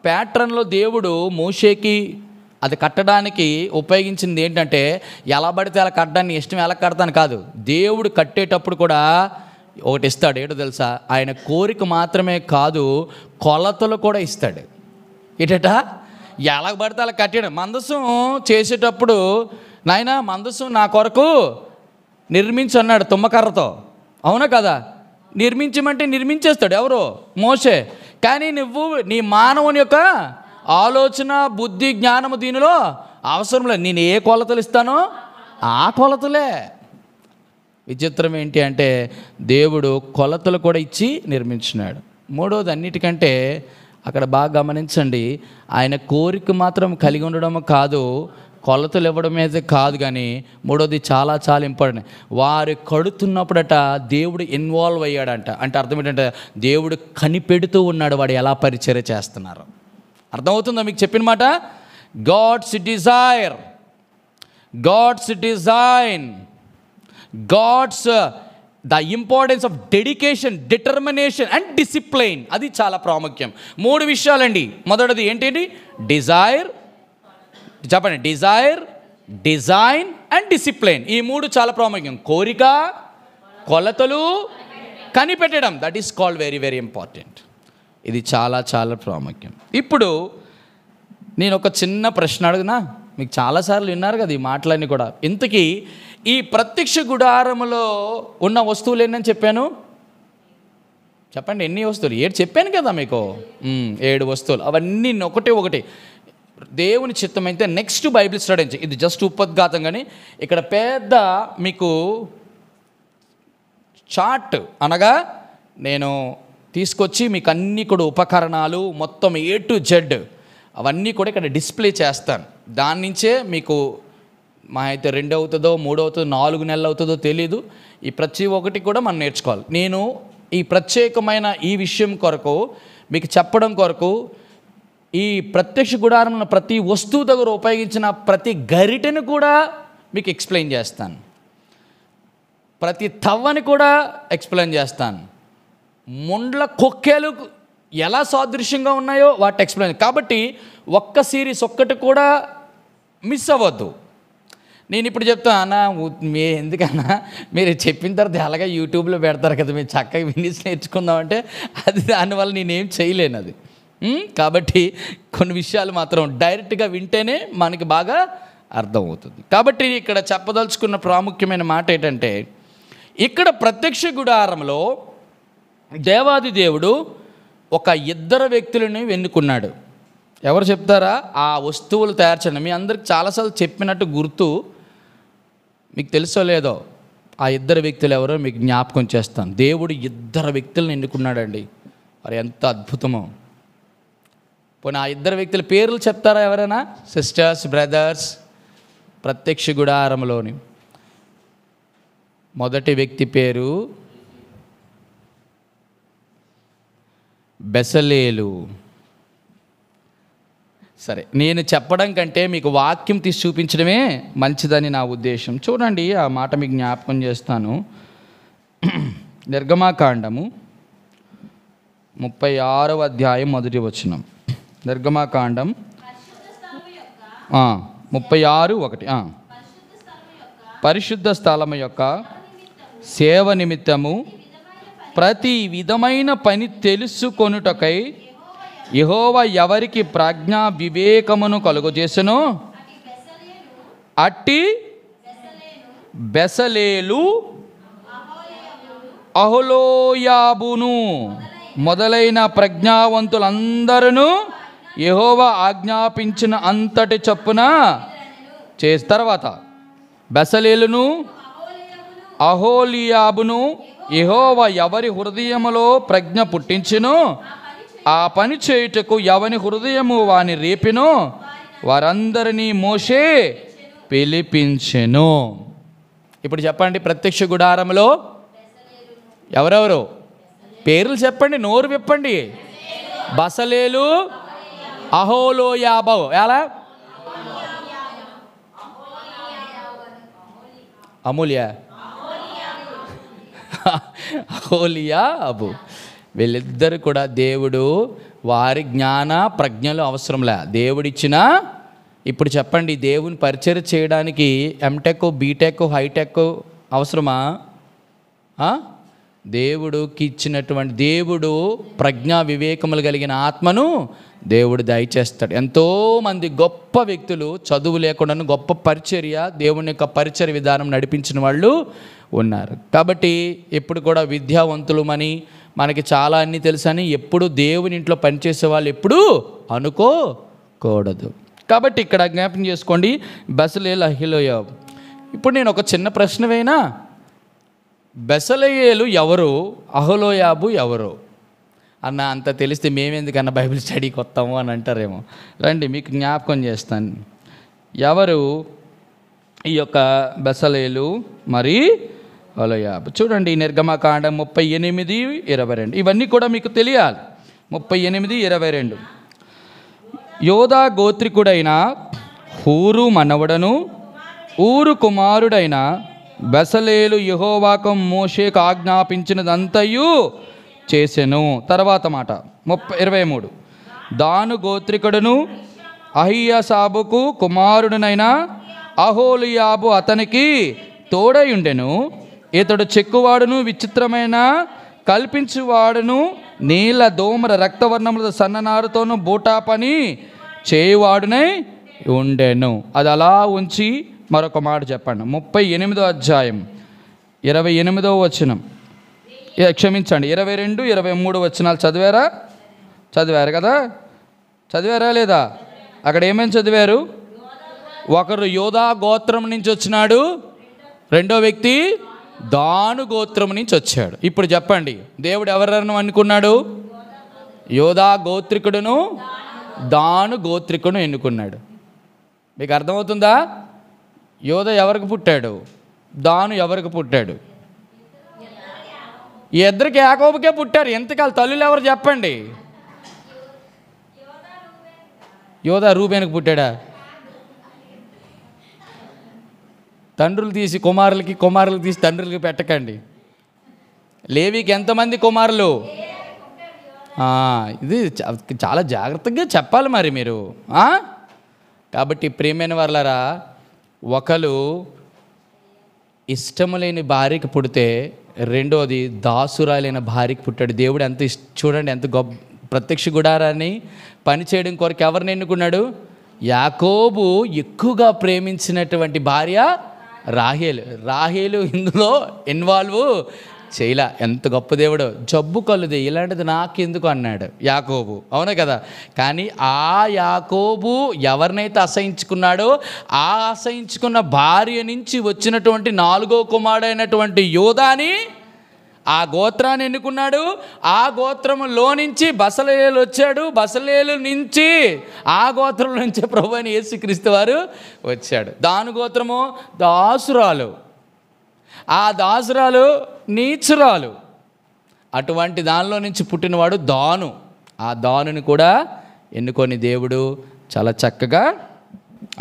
ప్యాట్రన్లో దేవుడు మోషేకి అది కట్టడానికి ఉపయోగించింది ఏంటంటే, ఎలా పడితే అలా కట్టడాన్ని ఇష్టం ఎలా కడతాను కాదు, దేవుడు కట్టేటప్పుడు కూడా ఒకటి ఇస్తాడు. ఏంటో తెలుసా? ఆయన కోరిక మాత్రమే కాదు, కొలతలు కూడా ఇస్తాడు. ఏంటట? ఎలా పడితే అలా కట్టాడు. మందసం చేసేటప్పుడు, నాయన మందసం నా కొరకు నిర్మించి అన్నాడు తుమ్మకర్రతో. అవునా కదా? నిర్మించమంటే నిర్మించేస్తాడు. ఎవరు? మోషే. కానీ నువ్వు నీ మానవుని యొక్క ఆలోచన, బుద్ధి, జ్ఞానము దీనిలో అవసరం లేదు. నేను ఏ కొలతలు ఇస్తానో ఆ కొలతలే. విచిత్రం ఏంటి అంటే, దేవుడు కొలతలు కూడా ఇచ్చి నిర్మించినాడు. మూడోది, అన్నిటికంటే అక్కడ బాగా గమనించండి, ఆయన కోరిక మాత్రం కలిగి ఉండడం కాదు, కొలతలు ఇవ్వడం అయితే కాదు, కానీ మూడోది చాలా చాలా ఇంపార్టెంట్. వారు కడుతున్నప్పుడట దేవుడు ఇన్వాల్వ్ అయ్యాడంట. అంటే అర్థం ఏంటంటే, దేవుడు కనిపెడుతూ ఉన్నాడు వాడు ఎలా పరిచర్య చేస్తున్నారు. అర్థమవుతుందా మీకు చెప్పిన మాట? God's desire, God's design, God's the importance of dedication, determination and discipline. అది చాలా ప్రాముఖ్యం. 3 విషయాలండి. మొదటిది ఏంటి? డిజైర్. చెప్పండి. Desire, design and discipline. ఈ 3 చాలా ప్రాముఖ్యం. కోరిక, కొలతలు, కనిపెట్టడం. That is called very very important. ఇది చాలా చాలా ప్రాముఖ్యం. ఇప్పుడు నేను ఒక చిన్న ప్రశ్న అడుగునా? మీకు చాలాసార్లు విన్నారు కదా ఈ మాటలన్నీ కూడా. ఇంతకీ ఈ ప్రత్యక్ష గుడారములో ఉన్న వస్తువులు ఏంటని చెప్పాను? చెప్పండి, ఎన్ని వస్తువులు? 7 చెప్పాను కదా మీకు. 7 వస్తువులు. అవన్నీ ఒకటి దేవుని చిత్తం అయితే నెక్స్ట్ బైబిల్ స్టడీ. ఇది జస్ట్ ఉపద్ఘాతం, కానీ ఇక్కడ పెద్ద మీకు చార్ట్ అనగా నేను తీసుకొచ్చి మీకు అన్నీ కూడా ఉపకరణాలు మొత్తం A to Z అవన్నీ కూడా ఇక్కడ డిస్ప్లే చేస్తాను. దాని నుంచే మీకు మా అయితే 2 అవుతుందో 3 అవుతుందో 4 నెలలు అవుతుందో తెలీదు. ఈ ప్రతి ఒక్కటి కూడా మనం నేర్చుకోవాలి. నేను ఈ ప్రత్యేకమైన ఈ విషయం కొరకు మీకు చెప్పడం కొరకు, ఈ ప్రత్యక్ష గుడారంలో ప్రతి వస్తువు దగ్గర ఉపయోగించిన ప్రతి గరిటెను కూడా మీకు ఎక్స్ప్లెయిన్ చేస్తాను. ప్రతి తవ్వని కూడా ఎక్స్ప్లెయిన్ చేస్తాను. ముండ్ల కొక్కేలు ఎలా సాదృశ్యంగా ఉన్నాయో వాటి ఎక్స్ప్లెయిన్. కాబట్టి ఒక్క సిరీస్ ఒక్కటి కూడా మిస్ అవ్వద్దు. నేను ఇప్పుడు చెప్తాను అన్న, ఎందుకన్నా మీరు చెప్పిన తర్వాత ఎలాగ యూట్యూబ్లో పెడతారు కదా, మీరు చక్కగా వినిస్ నేర్చుకుందామంటే అది దానివల్ల నేనేం చేయలేను అది. కాబట్టి కొన్ని విషయాలు మాత్రం డైరెక్ట్గా వింటేనే మనకి బాగా అర్థమవుతుంది. కాబట్టి ఇక్కడ చెప్పదలుచుకున్న ప్రాముఖ్యమైన మాట ఏంటంటే, ఇక్కడ ప్రత్యక్ష గుడారంలో దేవాది దేవుడు ఒక 2 వ్యక్తులని ఎన్నుకున్నాడు. ఎవరు చెప్తారా? ఆ వస్తువులు తయారు చేయడం. మీ అందరికి చాలాసార్లు చెప్పినట్టు గుర్తు, మీకు తెలుసో లేదో, ఆ ఇద్దరు వ్యక్తులు ఎవరో మీకు జ్ఞాపకం చేస్తాను. దేవుడు ఇద్దరు వ్యక్తులను ఎన్నుకున్నాడండి. మరి ఎంత అద్భుతమో. పోనీ ఆ ఇద్దరు వ్యక్తుల పేర్లు చెప్తారా ఎవరైనా? Sisters, brothers. ప్రత్యక్ష గుడారంలోని మొదటి వ్యక్తి పేరు బెసలేలు. సరే, నేను చెప్పడం కంటే మీకు వాక్యం తీసి చూపించడమే మంచిదని నా ఉద్దేశం. చూడండి, ఆ మాట మీకు జ్ఞాపకం చేస్తాను. నిర్గమాకాండము 36వ అధ్యాయం మొదటి వచనం. నిర్గమాకాండం 36:1. పరిశుద్ధ స్థలము యొక్క సేవ నిమిత్తము ప్రతి విధమైన పని తెలుసుకొనుటకై యెహోవా ఎవరికి ప్రజ్ఞా వివేకమును కలుగజేసెనో అట్టి బెసలేలు, అహోలీయాబును మొదలైన ప్రజ్ఞావంతులందరూ యెహోవా ఆజ్ఞాపించిన అంతటి చొప్పున చేసిన తర్వాత బెసలేలును, అహోలీయాబును యెహోవా ఎవరి హృదయములో ప్రజ్ఞ పుట్టించెనో ఆ పని చేయుటకు ఎవని హృదయము వాని రేపినో వారందరినీ మోషే పిలిపించెను. ఇప్పుడు చెప్పండి, ప్రత్యక్ష గుడారంలో ఎవరెవరు పేర్లు చెప్పండి, నోరు విప్పండి. బెసలేలు, అహోలీయాబు. ఎలా? అహోలీయాబు. వీళ్ళిద్దరు కూడా దేవుడు వారి జ్ఞాన ప్రజ్ఞలు అవసరంలే, దేవుడిచ్చిన. ఇప్పుడు చెప్పండి, దేవుని పరిచయం చేయడానికి ఎంటెక్, బీటెక్, హైటెక్ అవసరమా? దేవుడికి ఇచ్చినటువంటి, దేవుడు ప్రజ్ఞా వివేకములు కలిగిన ఆత్మను దేవుడు దయచేస్తాడు. ఎంతోమంది గొప్ప వ్యక్తులు చదువు లేకుండా గొప్ప పరిచర్య, దేవుని యొక్క పరిచర్య విధానం నడిపించిన వాళ్ళు ఉన్నారు. కాబట్టి ఎప్పుడు కూడా విద్యావంతులమని మనకి చాలా అన్నీ తెలుసని ఎప్పుడు దేవుని ఇంట్లో పనిచేసే వాళ్ళు ఎప్పుడూ అనుకోకూడదు. కాబట్టి ఇక్కడ జ్ఞాపకం చేసుకోండి, బెసలేలు, అహోలీయాబు. ఇప్పుడు నేను ఒక చిన్న ప్రశ్న వేయినా, బెసలేలు ఎవరు, అహోలీయాబు ఎవరు అన్న అంత తెలిస్తే మేమెందుకన్నా బైబిల్ స్టడీకి వస్తాము అని అంటారేమో. రండి, మీకు జ్ఞాపకం చేస్తాను ఎవరు ఈ యొక్క బెసలేలు మరి అహోలీయాబు. చూడండి, నిర్గమకాండం 38:22. ఇవన్నీ కూడా మీకు తెలియాలి. 38:22. యోధా గోత్రికుడైన హూరు మనవడను ఊరు కుమారుడైన బెసలేలు యెహోవాకు మోషేకు ఆజ్ఞాపించినదంతయు చేసెను. తర్వాత మాట 23. దాను గోత్రికుడును అహీయాసాబుకు కుమారుడునైన అహోలీయాబు అతనికి తోడై ఉండెను. ఇతడు చెక్కువాడును విచిత్రమైన కల్పించువాడును నీల దోమర రక్తవర్ణముల సన్ననారుతోనూ బూటా పని చేయువాడునై ఉండెను. అది అలా ఉంచి మరొక మాట చెప్పండి. 38వ అధ్యాయం 28వ వచనం, క్షమించండి 22, 23 వచనాలు చదివారు కదా? చదివారా లేదా? అక్కడ ఏమేమి చదివారు? ఒకరు యోధా గోత్రం నుంచి వచ్చినాడు, రెండో వ్యక్తి దాను గోత్రం నుంచి వచ్చాడు. ఇప్పుడు చెప్పండి, దేవుడు ఎవరನ್ನು అనుకున్నాడు? యోధా గోత్రికుడును దాను గోత్రికును ఎన్నుకున్నాడు. మీకు అర్థమవుతుందా? యోధ ఎవరికి పుట్టాడు, దాను ఎవరికి పుట్టాడు? ఈ ఇద్దరికి యాకోబుకే పుట్టారు. ఎంతకాల తల్లులు ఎవరు చెప్పండి? యోధ రూబేనుకు పుట్టాడా? తండ్రులు తీసి కుమారులకి, కుమారులు తీసి తండ్రులకి పెట్టకండి. లేవికి ఎంతమంది కుమారులు? ఇది చాలా జాగ్రత్తగా చెప్పాలి మరి మీరు. కాబట్టి ప్రియమైన వాళ్ళారా, ఒకరు ఇష్టము లేని భార్యకి పుడితే రెండోది దాసురాలైన భార్యకి పుట్టాడు. దేవుడు ఎంత చూడండి, ఎంత గొప్ప ప్రత్యక్ష గుడారాన్ని పని చేయడం కొరకు ఎవరిని ఎన్నుకున్నాడు? యాకోబు ఎక్కువగా ప్రేమించినటువంటి భార్య రాహేలు. రాహేలు ఇందులో ఇన్వాల్వ్ చేయలా. ఎంత గొప్ప దేవుడు. జబ్బు కలుది, ఇలాంటిది నాకెందుకు అన్నాడు యాకోబు, అవునా కదా. కానీ ఆ యాకోబు ఎవరినైతే అసహించుకున్నాడో ఆ అసహించుకున్న భార్య నుంచి వచ్చినటువంటి 4వ కుమారుడైనటువంటి యోధాని, ఆ గోత్రాన్ని ఎన్నుకున్నాడు. ఆ గోత్రములో నుంచి బసలేలు వచ్చాడు. బసలేలు నుంచి ఆ గోత్రం నుంచి ప్రభు అయిన యేసుక్రీస్తు వారు వచ్చాడు. దాను గోత్రము దాసురాలు, ఆ దాసురాలు నీచురాలు. అటువంటి దానిలో నుంచి పుట్టినవాడు దాను. ఆ దానుని కూడా ఎన్నుకొని దేవుడు చాలా చక్కగా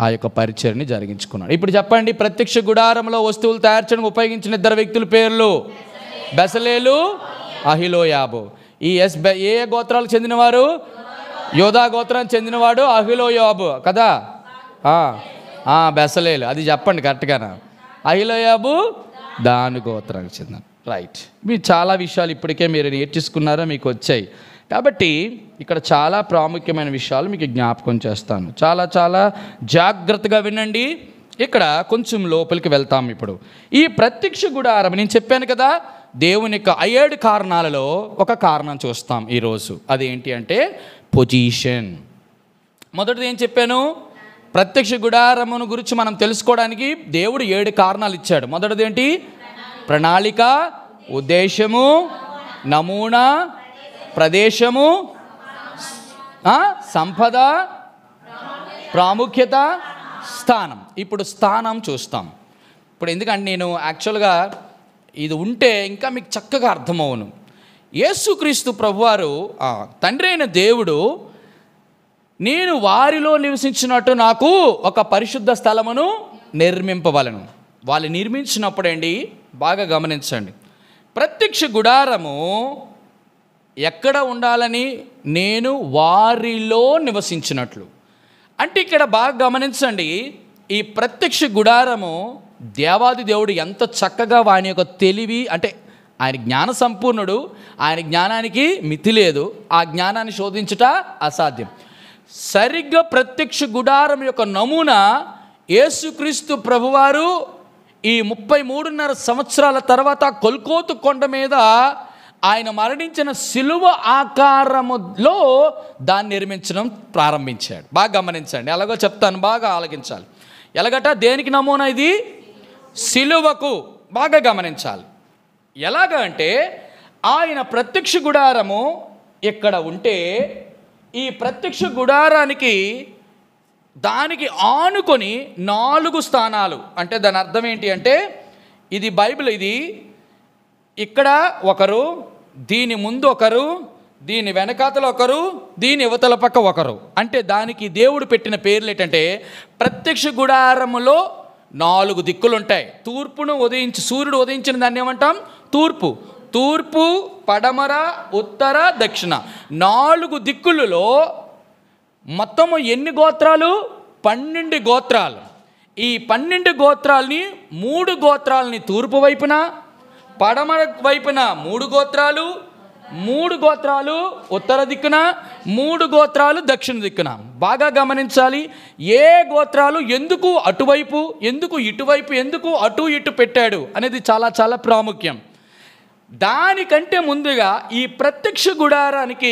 ఆ యొక్క పరిచర్ని జరిగించుకున్నాడు. ఇప్పుడు చెప్పండి, ప్రత్యక్ష గుడారంలో వస్తువులు తయారు చేయడానికి ఉపయోగించిన 2 వ్యక్తుల పేర్లు బెసలేలు, అహిలోయాబు. ఈ ఏ గోత్రాలకు చెందినవారు? యోధా గోత్రానికి చెందినవాడు అహిలోయాబు కదా. బెసలేలు అది చెప్పండి కరెక్ట్గానా. అహిలోయాబు దాని గోత్రానికి చెందిన. రైట్. మీరు చాలా విషయాలు ఇప్పటికే మీరు నేర్చుకున్నారో, మీకు వచ్చాయి. కాబట్టి ఇక్కడ చాలా ప్రాముఖ్యమైన విషయాలు మీకు జ్ఞాపకం చేస్తాను. చాలా చాలా జాగ్రత్తగా వినండి. ఇక్కడ కొంచెం లోపలికి వెళ్తాం. ఇప్పుడు ఈ ప్రత్యక్ష గుడారం నేను చెప్పాను కదా, దేవుని యొక్క 7 కారణాలలో ఒక కారణం చూస్తాం ఈరోజు. అదేంటి అంటే పొజిషన్. మొదటిది ఏం చెప్పాను? ప్రత్యక్ష గుడారమును గురించి మనం తెలుసుకోవడానికి దేవుడు 7 కారణాలు ఇచ్చాడు. మొదటిది ఏంటి? ప్రణాళిక, ఉద్దేశము, నమూనా, ప్రదేశము, సంపద, ప్రాముఖ్యత, స్థానం. ఇప్పుడు స్థానం చూస్తాం. ఇప్పుడు ఎందుకంటే నేను యాక్చువల్గా ఇది ఉంటే ఇంకా మీకు చక్కగా అర్థమవును. యేసుక్రీస్తు ప్రభువారు తండ్రి అయిన దేవుడు, నేను వారిలో నివసించినట్టు నాకు ఒక పరిశుద్ధ స్థలమును నిర్మింపవలను. వాళ్ళు నిర్మించినప్పుడండి బాగా గమనించండి, ప్రత్యక్ష గుడారము ఎక్కడ ఉండాలని? నేను వారిలో నివసించినట్లు. అంటే ఇక్కడ బాగా గమనించండి, ఈ ప్రత్యక్ష గుడారము దేవాది దేవుడు ఎంత చక్కగా వాని యొక్క తెలివి, అంటే ఆయన జ్ఞాన సంపూర్ణుడు, ఆయన జ్ఞానానికి మితి లేదు, ఆ జ్ఞానాన్ని శోధించుట అసాధ్యం. సరిగ్గా ప్రత్యక్ష గుడారం యొక్క నమూనా యేసుక్రీస్తు ప్రభువారు ఈ 33.5 సంవత్సరాల తర్వాత కొల్కోతు కొండ మీద ఆయన మరణించిన శిలువ ఆకారములో దాన్ని నిర్మించడం ప్రారంభించాడు. బాగా గమనించండి, ఎలాగో చెప్తాను, బాగా ఆలకించాలి. ఎలాగట? దేనికి నమూనా ఇది? శిలువకు. బాగా గమనించాలి. ఎలాగ అంటే ఆయన ప్రత్యక్ష గుడారము ఇక్కడ ఉంటే, ఈ ప్రత్యక్ష గుడారానికి దానికి ఆనుకొని 4 స్థానాలు. అంటే దాని అర్థం ఏంటి అంటే, ఇది బైబిల్, ఇది ఇక్కడ ఒకరు, దీని ముందు ఒకరు, దీని వెనకాతల ఒకరు, దీని యువతల పక్క ఒకరు. అంటే దానికి దేవుడు పెట్టిన పేర్లు ఏంటంటే, ప్రత్యక్ష గుడారములో 4 దిక్కులు ఉంటాయి. తూర్పును సూర్యుడు ఉదయించిన దాన్ని ఏమంటాం? తూర్పు. తూర్పు, పడమర, ఉత్తర, దక్షిణ. 4 దిక్కులలో మొత్తము ఎన్ని గోత్రాలు? 12 గోత్రాలు. ఈ 12 గోత్రాలని 3 గోత్రాలని తూర్పు వైపున, పడమర వైపున 3 గోత్రాలు, 3 గోత్రాలు ఉత్తర దిక్కున, 3 గోత్రాలు దక్షిణ దిక్కున. బాగా గమనించాలి, ఏ గోత్రాలు ఎందుకు అటువైపు, ఎందుకు ఇటువైపు, ఎందుకు అటు ఇటు పెట్టాడు అనేది చాలా చాలా ప్రాముఖ్యం. దానికంటే ముందుగా ఈ ప్రత్యక్ష గుడారానికి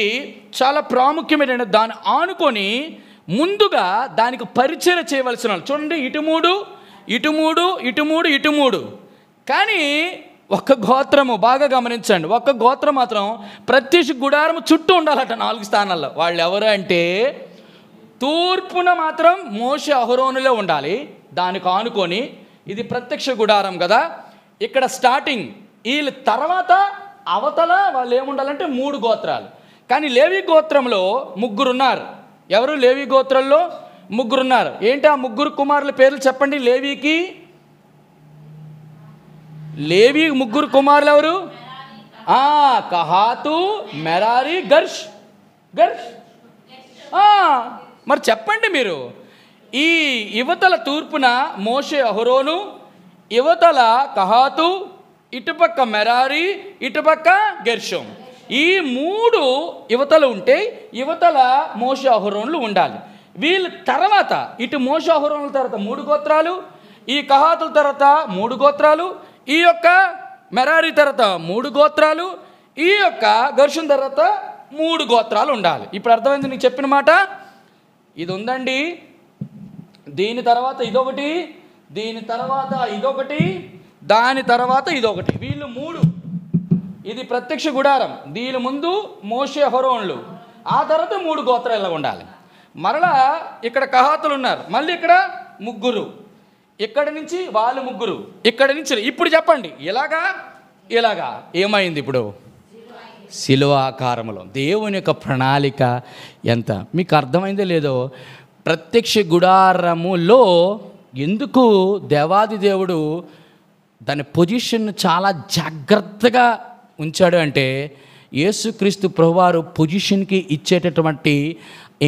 చాలా ప్రాముఖ్యమైన దాన్ని ఆనుకొని ముందుగా దానికి పరిచయం చేయవలసిన వాళ్ళు. చూడండి, ఇటు 3, ఇటు 3, ఇటు 3, ఇటు 3. కానీ ఒక్క గోత్రము, బాగా గమనించండి, ఒక్క గోత్రం మాత్రం ప్రత్యక్ష గుడారము చుట్టూ ఉండాలట 4 స్థానాల్లో. వాళ్ళు ఎవరు అంటే, తూర్పున మాత్రం మోషే అహరోనులే ఉండాలి. దానికి ఆనుకొని ఇది ప్రత్యక్ష గుడారం కదా. ఇక్కడ స్టార్టింగ్ వీళ్ళ తర్వాత అవతల వాళ్ళు ఏముండాలంటే 3 గోత్రాలు. కానీ లేవి గోత్రంలో 3 ఉన్నారు. ఎవరు? లేవి గోత్రంలో 3 ఉన్నారు. ఏంటి ఆ 3 కుమారుల పేర్లు చెప్పండి. లేవికి 3 కుమారులు ఎవరు? కహాతు, మెరారి, గర్ష్. మరి చెప్పండి మీరు. ఈ యువతల తూర్పున మోషే అహరోను, యువతల కహాతు, ఇటుపక్క మెరారి, ఇటుపక్క గెర్షోం. ఈ 3 యువతలు ఉంటే యువతల మోషే అహరోనులు ఉండాలి. వీళ్ళ తర్వాత ఇటు మోషే అహరోనుల తర్వాత 3 గోత్రాలు, ఈ కహాతుల తర్వాత 3 గోత్రాలు, ఈ యొక్క మెరారి తర్వాత 3 గోత్రాలు, ఈ యొక్క గెర్షోను తర్వాత 3 గోత్రాలు ఉండాలి. ఇప్పుడు అర్థమైంది నీకు చెప్పిన మాట. ఇది ఉందండి, దీని తర్వాత ఇదొకటి, దీని తర్వాత ఇదొకటి, దాని తర్వాత ఇదొకటి, వీళ్ళు 3. ఇది ప్రత్యక్ష గుడారం, దీని ముందు మోషే అహరోనులు, ఆ తర్వాత 3 గోత్రాలు ఉండాలి. మరలా ఇక్కడ కహాతులు ఉన్నారు, మళ్ళీ ఇక్కడ 3, ఇక్కడి నుంచి వాళ్ళు 3, ఇక్కడి నుంచి. ఇప్పుడు చెప్పండి, ఇలాగా ఏమైంది? ఇప్పుడు శిలువ ఆకారంలో దేవుని యొక్క ప్రణాళిక ఎంత మీకు అర్థమైందో లేదో. ప్రత్యక్ష గుడారములో ఎందుకు దేవాది దేవుడు దాని పొజిషన్ చాలా జాగ్రత్తగా ఉంచాడు అంటే, యేసుక్రీస్తు ప్రభువారు పొజిషన్కి ఇచ్చేటటువంటి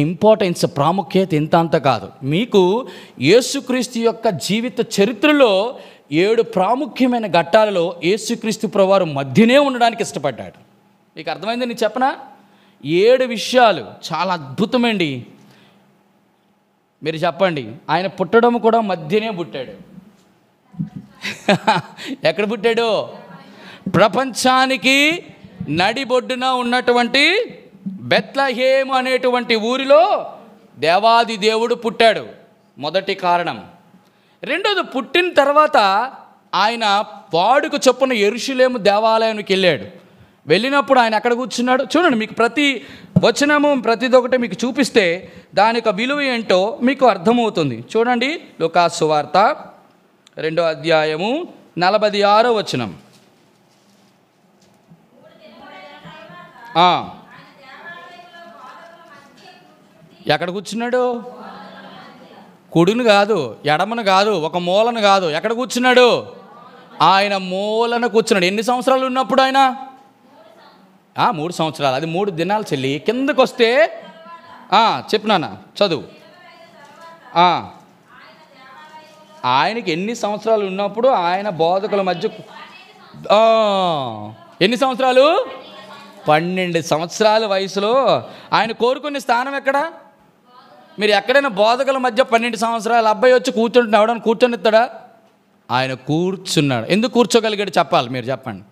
ఇంపార్టెన్స్, ప్రాముఖ్యత ఇంత అంత కాదు. మీకు యేసుక్రీస్తు యొక్క జీవిత చరిత్రలో 7 ప్రాముఖ్యమైన ఘట్టాలలో యేసుక్రీస్తు ప్రభువారు మధ్యనే ఉండడానికి ఇష్టపడ్డాడు. మీకు అర్థమైంది నేను చెప్పనా? 7 విషయాలు చాలా అద్భుతమండి. మీరు చెప్పండి, ఆయన పుట్టడం కూడా మధ్యనే పుట్టాడు. ఎక్కడ పుట్టాడు? ప్రపంచానికి నడిబొడ్డున ఉన్నటువంటి బెత్లెహేము అనేటువంటి ఊరిలో దేవాది దేవుడు పుట్టాడు. మొదటి కారణం. రెండోది, పుట్టిన తర్వాత ఆయన వాడుక చొప్పున యెరూషలేము దేవాలయానికి వెళ్ళాడు. వెళ్ళినప్పుడు ఆయన ఎక్కడ కూర్చున్నాడు చూడండి. మీకు ప్రతి వచనము ప్రతిదొకటి మీకు చూపిస్తే దాని యొక్క విలువ ఏంటో మీకు అర్థమవుతుంది. చూడండి, లూకాసు సువార్త 2వ అధ్యాయము 46వ వచనం. ఎక్కడ కూర్చున్నాడు? కుడిని కాదు, ఎడమను కాదు, ఒక మూలను కాదు. ఎక్కడ కూర్చున్నాడు? ఆయన మూలను కూర్చున్నాడు. ఎన్ని సంవత్సరాలు ఉన్నప్పుడు ఆయన? 3 సంవత్సరాలు. అది 3 దినాలు చెల్లి. కిందకు వస్తే చెప్పినానా చదువు. ఆయనకి ఎన్ని సంవత్సరాలు ఉన్నప్పుడు ఆయన బోధకుల మధ్య ఎన్ని సంవత్సరాలు? 12 సంవత్సరాల వయసులో ఆయన కోరుకునే స్థానం ఎక్కడ? మీరు ఎక్కడైనా బోధకుల మధ్య 12 సంవత్సరాల అబ్బాయి వచ్చి కూర్చుంటున్నా ఎవడని కూర్చొనిస్తాడా? ఆయన కూర్చున్నాడు. ఎందుకు కూర్చోగలిగాడు చెప్పాలి, మీరు చెప్పండి.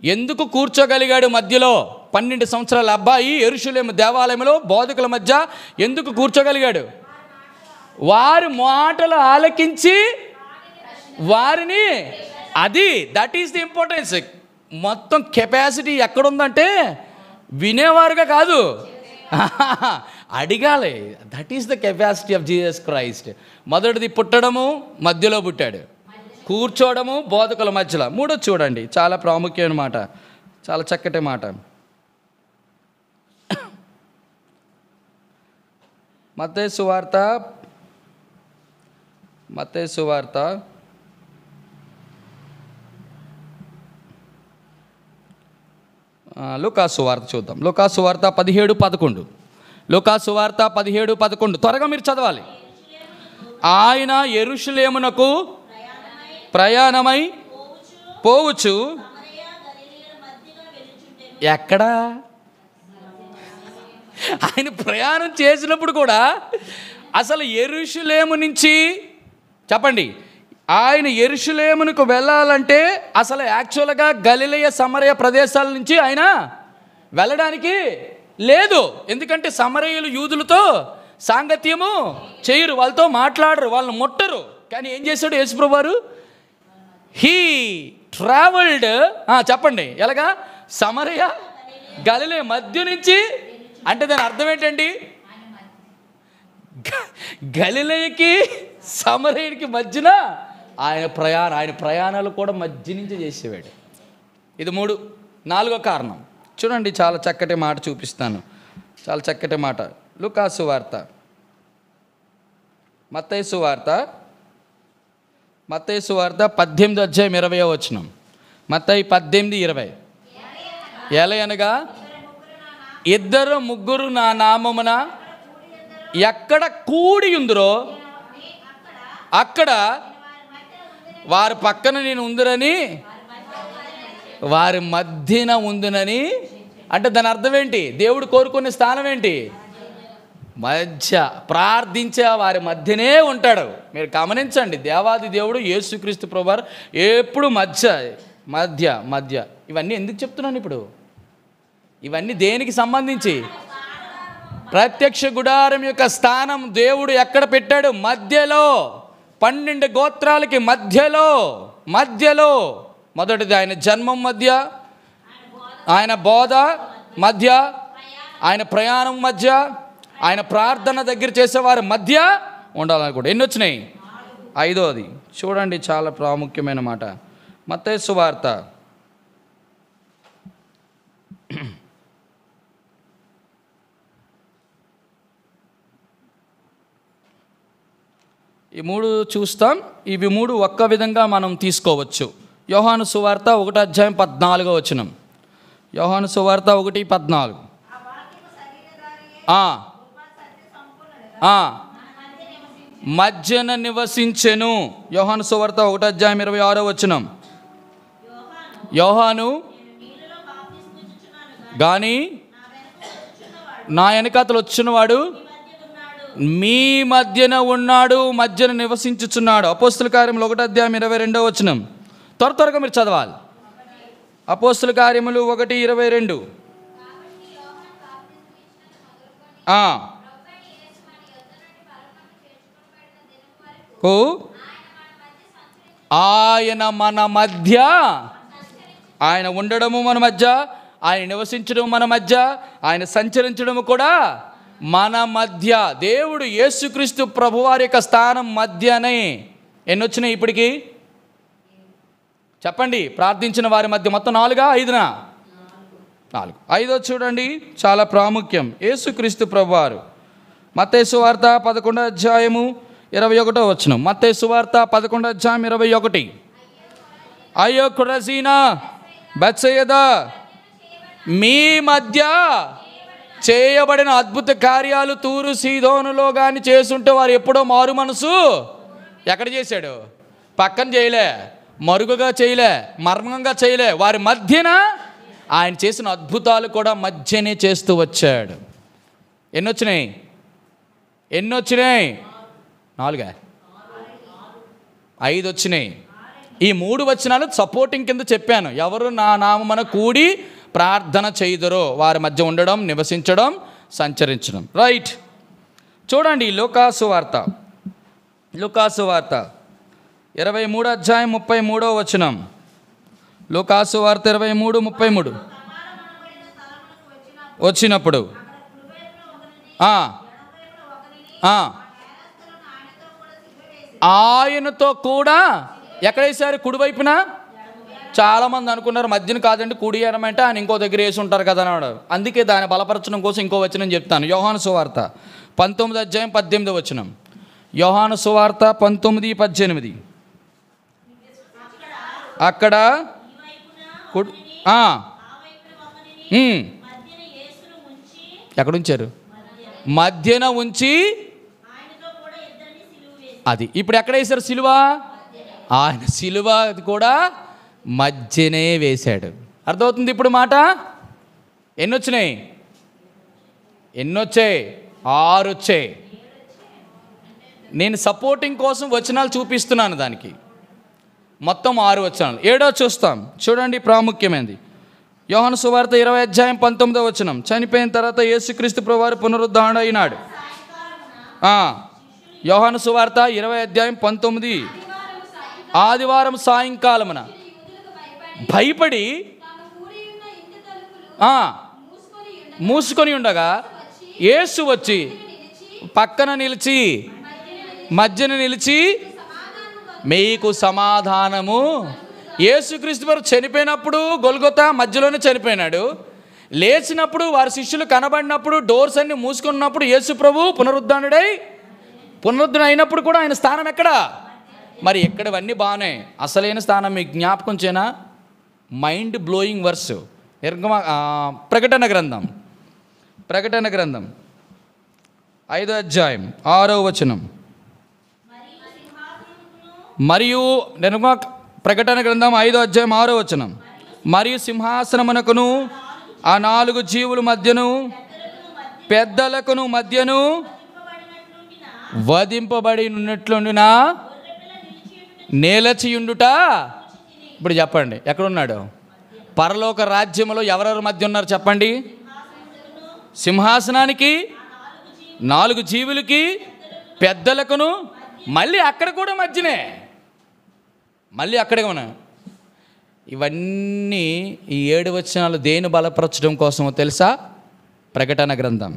ఎందుకు కూర్చోగలిగాడు మధ్యలో? 12 సంవత్సరాల అబ్బాయి యెరూషలేము దేవాలయంలో బోధకుల మధ్య ఎందుకు కూర్చోగలిగాడు? వారి మాటలు ఆలకించి వారిని, దట్ ఈస్ ది ఇంపార్టెన్స్. మొత్తం కెపాసిటీ ఎక్కడుందంటే వినేవారుగా కాదు, అడిగాలి. That is the capacity of Jesus Christ. మొదటిది పుట్టడము, మధ్యలో పుట్టాడు. కూర్చోవడము, బోధకుల మధ్యలో. 3వది చూడండి, చాలా ప్రాముఖ్యమైన మాట, చాలా చక్కటి మాట. మత్తయి సువార్త లూకాసు వార్త చూద్దాం. లూకాసు వార్త 17:11. లూకాసు వార్త 17:11 త్వరగా మీరు చదవాలి. ఆయన యెరూషలేమునకు ప్రయాణమై పోవచ్చు. ఎక్కడా? ఆయన ప్రయాణం చేసినప్పుడు కూడా అసలు యెరూషలేము నుంచి చెప్పండి, ఆయన యెరూషలేమునకు వెళ్ళాలంటే అసలు యాక్చువల్గా గలిలయ సమరయ ప్రదేశాల నుంచి ఆయన వెళ్ళడానికి లేదు. ఎందుకంటే సమరయులు యూదులతో సాంగత్యము చేయరు, వాళ్ళతో మాట్లాడరు, వాళ్ళని ముట్టరు. కానీ ఏం చేశాడు యేసుప్రభు వారు? హీ ట్రావెల్డ్, చెప్పండి ఎలాగా? సమరయ గలిలయ మధ్య నుంచి. అంటే దాని అర్థం ఏంటండి? గలిలయకి సమరయుడికి మధ్యన ఆయన ప్రయాణాలు కూడా మధ్య నుంచి చేసేవాడు. ఇది 3. 4వ కారణం చూడండి, చాలా చక్కటి మాట చూపిస్తాను, చాలా చక్కటి మాట. లూకాసు వార్త, మత్తయి సువార్త 18వ అధ్యాయం 20వ వచనం. మత్తయి 18:20. ఎలయనగా 2-3 నా నామమున ఎక్కడ కూడి ఉందరో అక్కడ వారి పక్కన నేను ఉందిరని, వారి మధ్యన ఉందునని. అంటే దాని అర్థం ఏంటి? దేవుడు కోరుకునే స్థానం ఏంటి? మధ్య. ప్రార్థించే వారి మధ్యనే ఉంటాడు. మీరు గమనించండి, దేవాది దేవుడు యేసుక్రీస్తు ప్రభువారు ఎప్పుడు మధ్య. మధ్య మధ్య. ఇవన్నీ ఎందుకు చెప్తున్నాను ఇప్పుడు? ఇవన్నీ దేనికి సంబంధించి? ప్రత్యక్ష గుడారం యొక్క స్థానం దేవుడు ఎక్కడ పెట్టాడు? మధ్యలో. 12 గోత్రాలకి మధ్యలో. మధ్యలో మొదటిది ఆయన జన్మం మధ్య, ఆయన బోధ మధ్య, ఆయన ప్రయాణం మధ్య, ఆయన ప్రార్థన దగ్గర చేసేవారి మధ్య ఉండాలనుకుంటా. ఎన్ని వచ్చినాయి? 5వది చూడండి, చాలా ప్రాముఖ్యమైన మాట. మత్తయి సువార్త ఈ 3 చూస్తాం. ఇవి 3 ఒక్క విధంగా మనం తీసుకోవచ్చు. యోహాను సువార్త 1:14. యోహాను సువార్త 1:14. మధ్యన నివసించెను. యోహాను సువార్త 1:26. యోహాను గాని నా వెనకాతలు వచ్చినవాడు మీ మధ్యన ఉన్నాడు, మధ్యన నివసించుచున్నాడు. అపోస్తుల కార్యములు 1:22. త్వరగా మీరు చదవాలి. అపోస్తుల కార్యములు 1:22. ఆయన మన మధ్య, ఆయన ఉండడము మన మధ్య, ఆయన నివసించడం మన మధ్య, ఆయన సంచరించడము కూడా మన మధ్య. దేవుడు యేసుక్రీస్తు ప్రభువారి యొక్క స్థానం మధ్యనే. ఎన్ని వచ్చినాయి ఇప్పటికి చెప్పండి? ప్రార్థించిన వారి మధ్య మొత్తం 4, 5? 4. 5 చూడండి, చాలా ప్రాముఖ్యం. యేసుక్రీస్తు ప్రభువారు. మత్తయి సువార్త 11:21. మత్తయి సువార్త 11:21. అయ్యో కొరజీనా, బెత్సయిదా, మీ మధ్య చేయబడిన అద్భుత కార్యాలు తూరు సీదోనులో కానీ చేసుంటే వారు ఎప్పుడో మారు మనసు ఎక్కడ చేశాడు? పక్కన చేయలే, మరుగుగా చేయలే, మర్మంగా చేయలే. వారి మధ్యన ఆయన చేసిన అద్భుతాలు కూడా మధ్యనే చేస్తూ వచ్చాడు. ఎన్ని వచ్చినాయి? 4, 5 వచ్చినాయి. ఈ 3 వచనాలు సపోర్టింగ్ కింద చెప్పాను. ఎవరు నా నామమున కూడి ప్రార్థన చేయుదురో వారి మధ్య ఉండడం, నివసించడం, సంచరించడం. రైట్. చూడండి లూకాసు వార్త 23:33. లూకాసు వార్త 23:33. వచ్చినప్పుడు ఆయనతో కూడా ఎక్కడేసారు? కుడివైపున. చాలామంది అనుకున్నారు మధ్యన కాదండి, కుడి అనమంటే ఆయన ఇంకో దగ్గర వేసి ఉంటారు కదా అన్నాడు. అందుకే దాన్ని బలపరచడం కోసం ఇంకో వచనం చెప్తాను. యోహాను సువార్త 19:18. యోహాను సువార్త 19:18. అక్కడ ఎక్కడుంచారు? మధ్యన ఉంచి. అది ఇప్పుడు ఎక్కడ వేశారు సిలువ? ఆయన సిలువ కూడా మధ్యనే వేశాడు. అర్థమవుతుంది ఇప్పుడు మాట? ఎన్ని వచ్చాయి? 6 వచ్చాయి. నేను సపోర్టింగ్ కోసం వచనాలు చూపిస్తున్నాను. దానికి మొత్తం 6 వచనాలు. 7 చూస్తాం. చూడండి ప్రాముఖ్యమైనది. యోహాను సువార్త 20:19. చనిపోయిన తర్వాత యేసుక్రీస్తు ప్రభువారు పునరుద్ధరణ అయినాడు. యోహాను సువార్త 20:19. ఆదివారం సాయంకాలమున భయపడి మూసుకొని ఉండగా యేసు వచ్చి పక్కన నిలిచి, మధ్యన నిలిచి, మీకు సమాధానము. యేసుక్రీస్తు వారు చనిపోయినప్పుడు గొల్గొతా మధ్యలోనే చనిపోయినాడు. లేచినప్పుడు వారి శిష్యులు కనబడినప్పుడు డోర్స్ అన్ని మూసుకున్నప్పుడు యేసు ప్రభు పునరుద్ధరణ అయినప్పుడు కూడా ఆయన స్థానం ఎక్కడ? మరి ఎక్కడవన్నీ బాగానే, అసలైన స్థానం మీకు జ్ఞాపకం చేయనా? Mind blowing verse. ప్రకటన గ్రంథం 5:6. మరియు ప్రకటన గ్రంథం 5:6. మరియు సింహాసనమునకును ఆ 4 జీవుల మధ్యను పెద్దలకును మధ్యను వధింపబడి ఉన్నట్లుండిన నిలచియుండుట ఇప్పుడు చెప్పండి, ఎక్కడున్నాడు? పరలోక రాజ్యంలో ఎవరెవరి మధ్య ఉన్నారు చెప్పండి? సింహాసనానికి, 4 జీవులకి, పెద్దలకును, మళ్ళీ అక్కడ కూడా మధ్యనే, మళ్ళీ అక్కడే ఉన్నాయి. ఇవన్నీ ఈ 7 వచనాలు దేని బలపరచడం కోసమో తెలుసా? ప్రకటన గ్రంథం.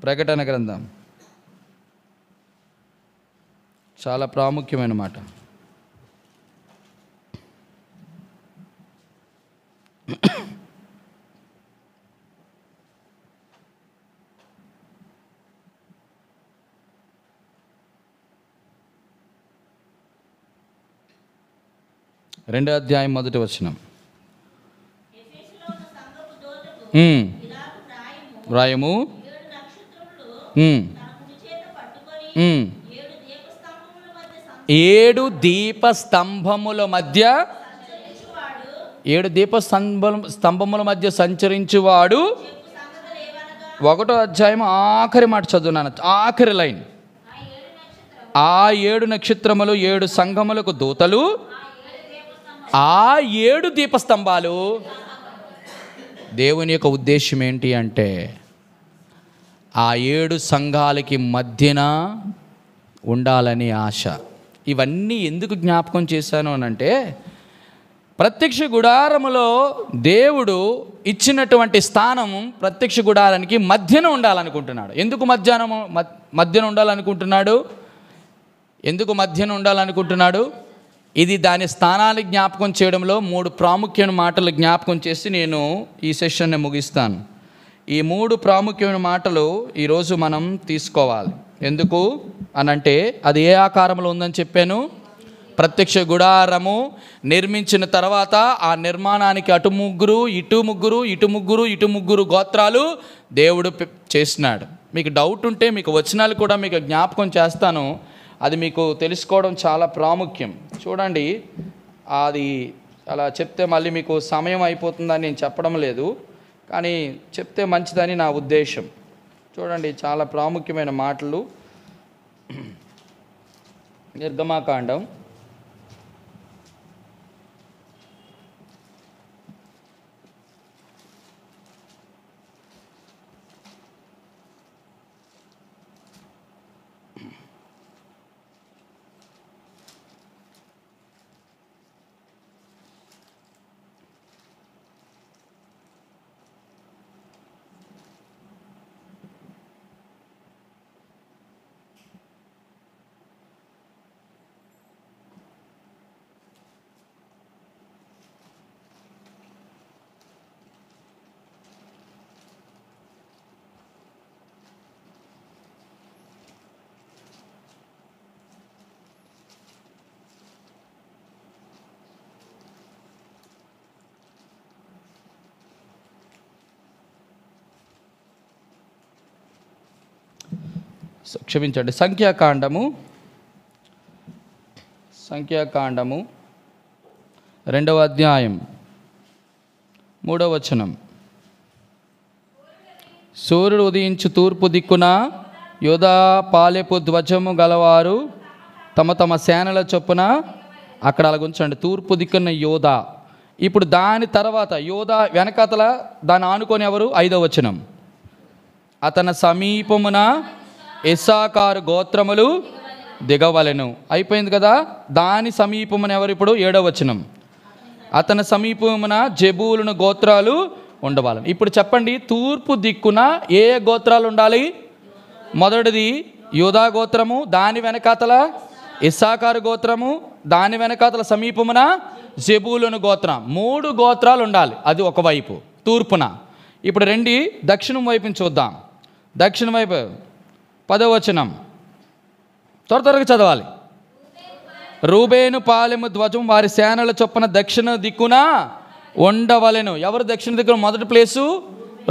ప్రకటన గ్రంథం చాలా ప్రాముఖ్యమైన మాట. రెండో అధ్యాయం 1వ వచనం. వ్రాయము. 7 దీపస్తంభముల మధ్య 7 దీపస్తంభముల మధ్య సంచరించువాడు. 1వ అధ్యాయం ఆఖరి మాట చదువున్నాను, ఆఖరి లైన్. ఆ 7 నక్షత్రములు 7 సంఘములకు దూతలు, ఆ 7 దీపస్తంభాలు. దేవుని యొక్క ఉద్దేశం ఏంటి అంటే ఆ 7 సంఘాలకి మధ్యన ఉండాలని ఆశ. ఇవన్నీ ఎందుకు జ్ఞాపకం చేశాను అనంటే, ప్రత్యక్ష గుడారములో దేవుడు ఇచ్చినటువంటి స్థానం ప్రత్యక్ష గుడారానికి మధ్యన ఉండాలనుకుంటున్నాడు. ఎందుకు మధ్యన ఉండాలనుకుంటున్నాడు? ఎందుకు మధ్యన ఉండాలనుకుంటున్నాడు? ఇది దాని స్థానాన్ని జ్ఞాపకం చేయడంలో 3 ప్రాముఖ్యమైన మాటలు జ్ఞాపకం చేసి నేను ఈ సెషన్ని ముగిస్తాను. ఈ 3 ప్రాముఖ్యమైన మాటలు ఈరోజు మనం తీసుకోవాలి. ఎందుకు అనంటే అది ఏ ఆకారంలో ఉందని చెప్పాను? ప్రత్యక్ష గుడారము నిర్మించిన తర్వాత ఆ నిర్మాణానికి అటు ముగ్గురు ఇటు ముగ్గురు గోత్రాలు దేవుడు చేసినాడు. మీకు డౌట్ ఉంటే మీకు వచనాలు కూడా మీకు జ్ఞాపకం చేస్తాను, అది మీకు తెలుసుకోవడం చాలా ప్రాముఖ్యం. చూడండి, అది అలా చెప్తే మళ్ళీ మీకు సమయం అయిపోతుందని నేను చెప్పడం లేదు, కానీ చెప్తే మంచిదని నా ఉద్దేశం. చూడండి, చాలా ప్రాముఖ్యమైన మాటలు. నిర్గమాకాండం 2వ అధ్యాయం 3వ వచనం. సూర్యుడు ఉదయించు తూర్పు దిక్కున యోధా పాలెపు ధ్వజము గలవారు తమ తమ సేనల చొప్పున, అక్కడ అలా ఉంచండి, తూర్పు దిక్కున యోధా. ఇప్పుడు దాని తర్వాత యోధా వెనకతల దాన్ని ఆనుకొని ఎవరు? 5వ వచనం. అతని సమీపమున ఇస్సాకారు గోత్రములు దిగవలెను. అయిపోయింది కదా. దాని సమీపమున ఎవరు? ఇప్పుడు 7వ వచనం. అతని సమీపమున జెబూలును గోత్రాలు ఉండవాలని. ఇప్పుడు చెప్పండి, తూర్పు దిక్కున ఏ గోత్రాలు ఉండాలి? మొదటిది యూదా గోత్రము, దాని వెనకాతల ఇస్సాకారు గోత్రము, దాని వెనకాతల సమీపమున జెబూలును గోత్రం. 3 గోత్రాలు ఉండాలి. అది ఒకవైపు తూర్పున. ఇప్పుడు రండి దక్షిణం వైపుని చూద్దాం. దక్షిణ వైపు 10వ వచనం, త్వరగా చదవాలి. రూబేను పాలెము ధ్వజం వారి సేనల చొప్పున దక్షిణ దిక్కున ఉండవలెను. ఎవరు దక్షిణ దిక్కున? మొదటి ప్లేసు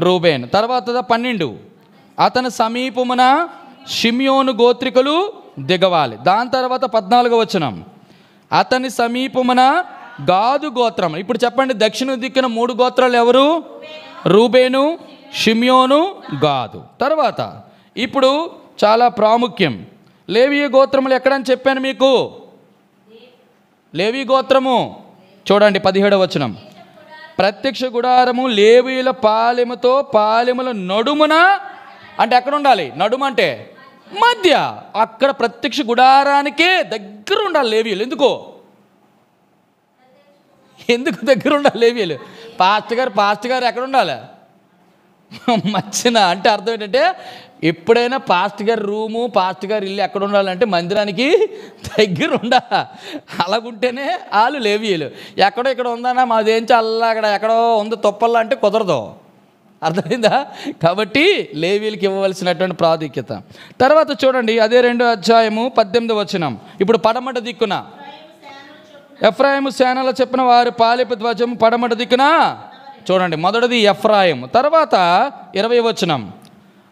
రూబేను. తర్వాత 12, అతని సమీపమున షిమ్యోను గోత్రికులు దిగవాలి. దాని తర్వాత 14వ వచనం, అతని సమీపమున గాదు గోత్రం. ఇప్పుడు చెప్పండి, దక్షిణ దిక్కున 3 గోత్రాలు ఎవరు? రూబేను, షిమ్యోను, గాదు. తర్వాత ఇప్పుడు చాలా ప్రాముఖ్యం, లేవీయ గోత్రములు ఎక్కడని చెప్పాను మీకు? లేవి గోత్రము. చూడండి 17వ వచనం. ప్రత్యక్ష గుడారము లేవీల పాలెముతో పాలెముల నడుమున, అంటే ఎక్కడ ఉండాలి? నడుము అంటే మధ్య. అక్కడ ప్రత్యక్ష గుడారానికే దగ్గర ఉండాలి లేవీలు. ఎందుకు దగ్గర ఉండాలి లేవీలు? పాస్టర్ గారు ఎక్కడ ఉండాలి? మధ్యన. అంటే అర్థం ఏంటంటే ఎప్పుడైనా పాస్టర్ గారి రూము, పాస్టర్ గారి ఇల్లు ఎక్కడ ఉండాలంటే మందిరానికి దగ్గర ఉండాలి. అలాగుంటేనే వాళ్ళు లేవీలు. ఎక్కడో ఇక్కడ ఉందన్నా మాదేం చల్లా అక్కడ ఎక్కడో ఉంది తొప్పల్లా అంటే కుదరదు. అర్థమైందా? కాబట్టి లేవీలకి ఇవ్వవలసినటువంటి ప్రాముఖ్యత. తర్వాత చూడండి అదే 2వ అధ్యాయము 18వ వచనం. ఇప్పుడు పడమట దిక్కున ఎఫ్రాయిము సేనల చెప్పిన వారి పాలెపు ధ్వజము పడమట దిక్కున. చూడండి మొదటిది ఎఫ్రాయిము. తర్వాత 20వ వచనం.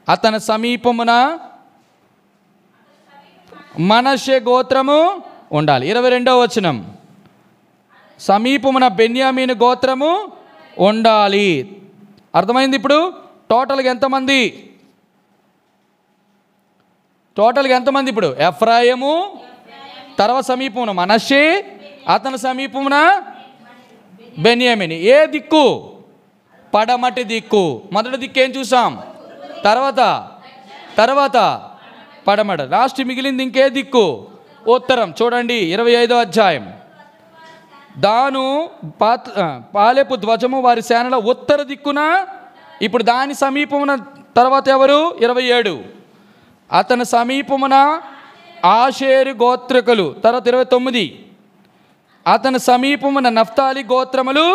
అతని సమీపమున మనష్షే గోత్రము ఉండాలి. 22వ వచనం. సమీపమున బెన్యామీను గోత్రము ఉండాలి. అర్థమైంది? ఇప్పుడు టోటల్గా ఎంతమంది? ఇప్పుడు ఎఫ్రాయిము, తర్వాత సమీపమున మనష్షే, అతని సమీపమున బెన్యామీను. ఏ దిక్కు? పడమటి దిక్కు. మొదటి దిక్కు ఏం చూసాం? తర్వాత పడమట. లాస్ట్ మిగిలింది ఇంకే దిక్కు? ఉత్తరం. చూడండి 25వ అధ్యాయం. దాను పాలెపు ధ్వజము వారి సేనల ఉత్తర దిక్కున. ఇప్పుడు దాని సమీపమున తర్వాత ఎవరు? 27. అతని సమీపమున ఆషేరు గోత్రికులు. తర్వాత 29. అతని సమీపమున నఫ్తాలి గోత్రములు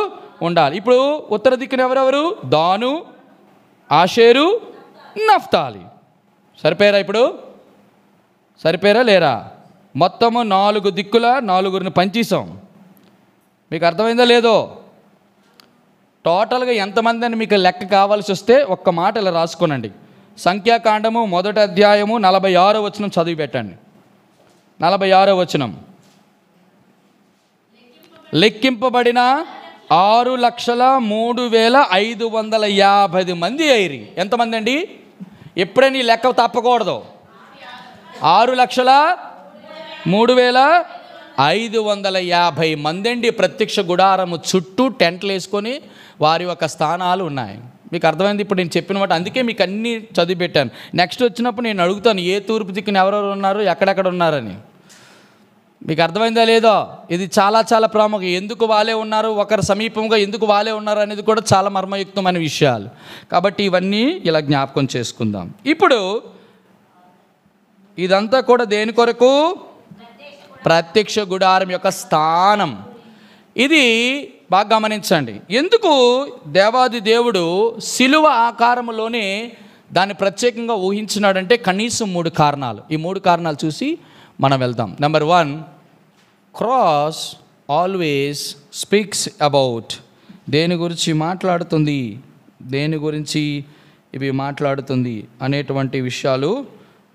ఉండాలి. ఇప్పుడు ఉత్తర దిక్కున ఎవరెవరు? దాను, ఆషేరు, నఫ్తాలి. సరిపోయారా? ఇప్పుడు సరిపోయారా లేరా? మొత్తము 4 దిక్కుల 4 పంచేసాం. మీకు అర్థమైందా లేదో? టోటల్గా ఎంతమంది అని మీకు లెక్క కావాల్సి వస్తే ఒక్క మాట ఇలా రాసుకోనండి. సంఖ్యాకాండము 1వ అధ్యాయము 46వ వచనం చదివి పెట్టండి. 46వ వచనం. లెక్కింపబడిన 6,03,550 మంది అయిరి. ఎంతమంది అండి? ఎప్పుడైనా ఈ లెక్క తప్పకూడదు. 6,03,550 మంది అండి. ప్రత్యక్ష గుడారము చుట్టూ టెంట్లు వేసుకొని వారి యొక్క స్థానాలు ఉన్నాయి. మీకు అర్థమైంది ఇప్పుడు నేను చెప్పిన మాట. అందుకే మీకు అన్నీ చదివి పెట్టాను. నెక్స్ట్ వచ్చినప్పుడు నేను అడుగుతాను ఏ తూర్పు దిక్కున ఎవరెవరు ఉన్నారు, ఎక్కడెక్కడ ఉన్నారని. మీకు అర్థమైందా లేదో? ఇది చాలా చాలా ప్రాముఖ్యం. ఎందుకు వాళ్ళే ఉన్నారు, ఒకరి సమీపంగా ఎందుకు వాళ్ళే ఉన్నారు అనేది కూడా చాలా మర్మయుక్తమైన విషయాలు. కాబట్టి ఇవన్నీ ఇలా జ్ఞాపకం చేసుకుందాం. ఇప్పుడు ఇదంతా కూడా దేని కొరకు? ప్రత్యక్ష గుడారం యొక్క స్థానం. ఇది బాగా గమనించండి. ఎందుకు దేవాది దేవుడు శిలువ ఆకారంలోనే దాన్ని ప్రత్యేకంగా ఊహించినాడంటే కనీసం 3 కారణాలు. ఈ 3 కారణాలు చూసి మనం వెళ్దాం. Number 1, cross always speaks about. దేని గురించి మాట్లాడుతుంది, దేని గురించి ఇవి మాట్లాడుతుంది అనేటువంటి విషయాలు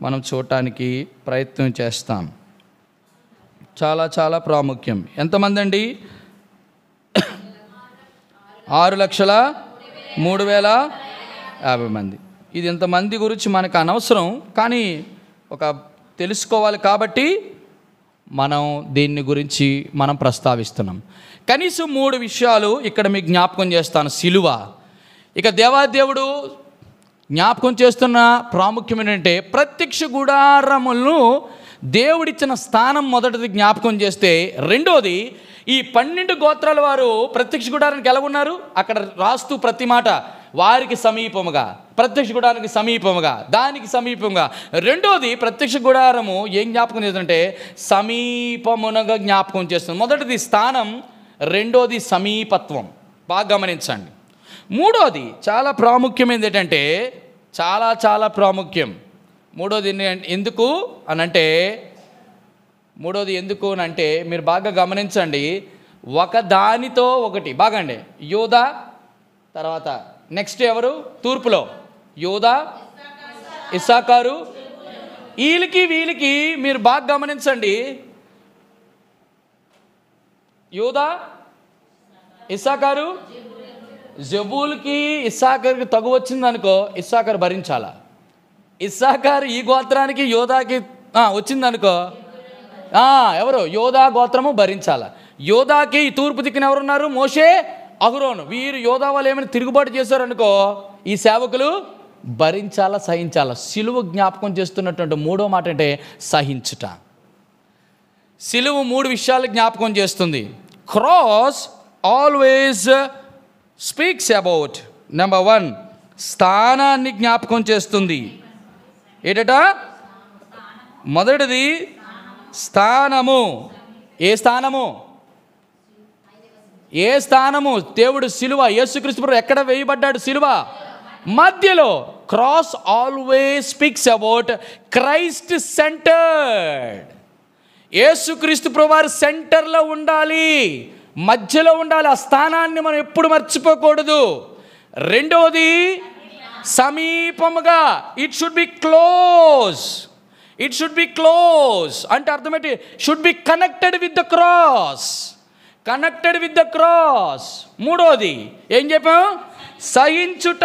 మనం చూడటానికి ప్రయత్నం చేస్తాం. చాలా చాలా ప్రాముఖ్యం. ఎంతమంది అండి? 6,03,50 మంది. ఇది ఎంతమంది గురించి మనకు అనవసరం, కానీ ఒక తెలుసుకోవాలి కాబట్టి మనం దీన్ని గురించి మనం ప్రస్తావిస్తున్నాం. కనీసం 3 విషయాలు ఇక్కడ మీకు జ్ఞాపకం చేస్తాను. సిలువ. ఇక దేవాదేవుడు జ్ఞాపకం చేస్తున్న ప్రాముఖ్యం ఏంటంటే ప్రత్యక్ష గుడారములను దేవుడిచ్చిన స్థానం మొదటిది జ్ఞాపకం చేస్తే, రెండోది ఈ 12 గోత్రాల వారు ప్రత్యక్ష గుడారానికి ఎలా ఉన్నారు అక్కడ రాస్తూ ప్రతి మాట వారికి సమీపముగా, ప్రత్యక్ష గుడారానికి సమీపముగా, దానికి సమీపంగా. రెండోది ప్రత్యక్ష గుడారము ఏం జ్ఞాపకం చేస్తుందంటే సమీపమునగా జ్ఞాపకం చేస్తుంది. మొదటిది స్థానం, రెండోది సమీపత్వం. బాగా గమనించండి. మూడోది చాలా ప్రాముఖ్యమైనది ఏంటంటే చాలా చాలా ప్రాముఖ్యం. మూడోది ఎందుకు అనంటే మీరు బాగా గమనించండి. ఒక దానితో ఒకటి బాగండి. యూదా, తర్వాత నెక్స్ట్ ఎవరు? తూర్పులో యూదా, ఇస్సాకారు. వీళ్ళకి మీరు బాగా గమనించండి. యూదా, ఇస్సాకారు, జబూల్కి ఇస్సాకారుకి తగు వచ్చింది అనుకో, ఇస్సాకారు భరించాలా. ఇస్సాకారు ఈ గోత్రానికి యూదాకి వచ్చిందనుకో, ఎవరు? యోధా గోత్రము భరించాల. యోధాకి ఈ తూర్పు దిక్కున ఎవరున్నారు? మోషే, అహరోను. వీరు యోధా వాళ్ళు ఏమైనా తిరుగుబాటు చేశారనుకో, ఈ సేవకులు భరించాలా, సహించాలా. సిలువ జ్ఞాపకం చేస్తున్నటువంటి మూడో మాట అంటే సహించుట. సిలువ 3 విషయాలు జ్ఞాపకం చేస్తుంది. Cross always speaks about number 1 స్థానాన్ని జ్ఞాపకం చేస్తుంది. ఏంటట? మొదటిది స్థానము. ఏ స్థానము? ఏ స్థానము? దేవుడు సిలువ, యేసుక్రీస్తు ప్రభు ఎక్కడ వేయబడ్డాడు? సిలువ మధ్యలో. Cross always speaks about Christ centred. యేసుక్రీస్తు ప్రభు వారు సెంటర్లో ఉండాలి, మధ్యలో ఉండాలి. ఆ స్థానాన్ని మనం ఎప్పుడు మర్చిపోకూడదు. రెండవది సమీపముగా. It should be close. It should be close అంటే అర్థం ఏంటి? Should be connected with the cross. Connected with the cross. మూడోది ఏం చెప్పాం? సహించుట.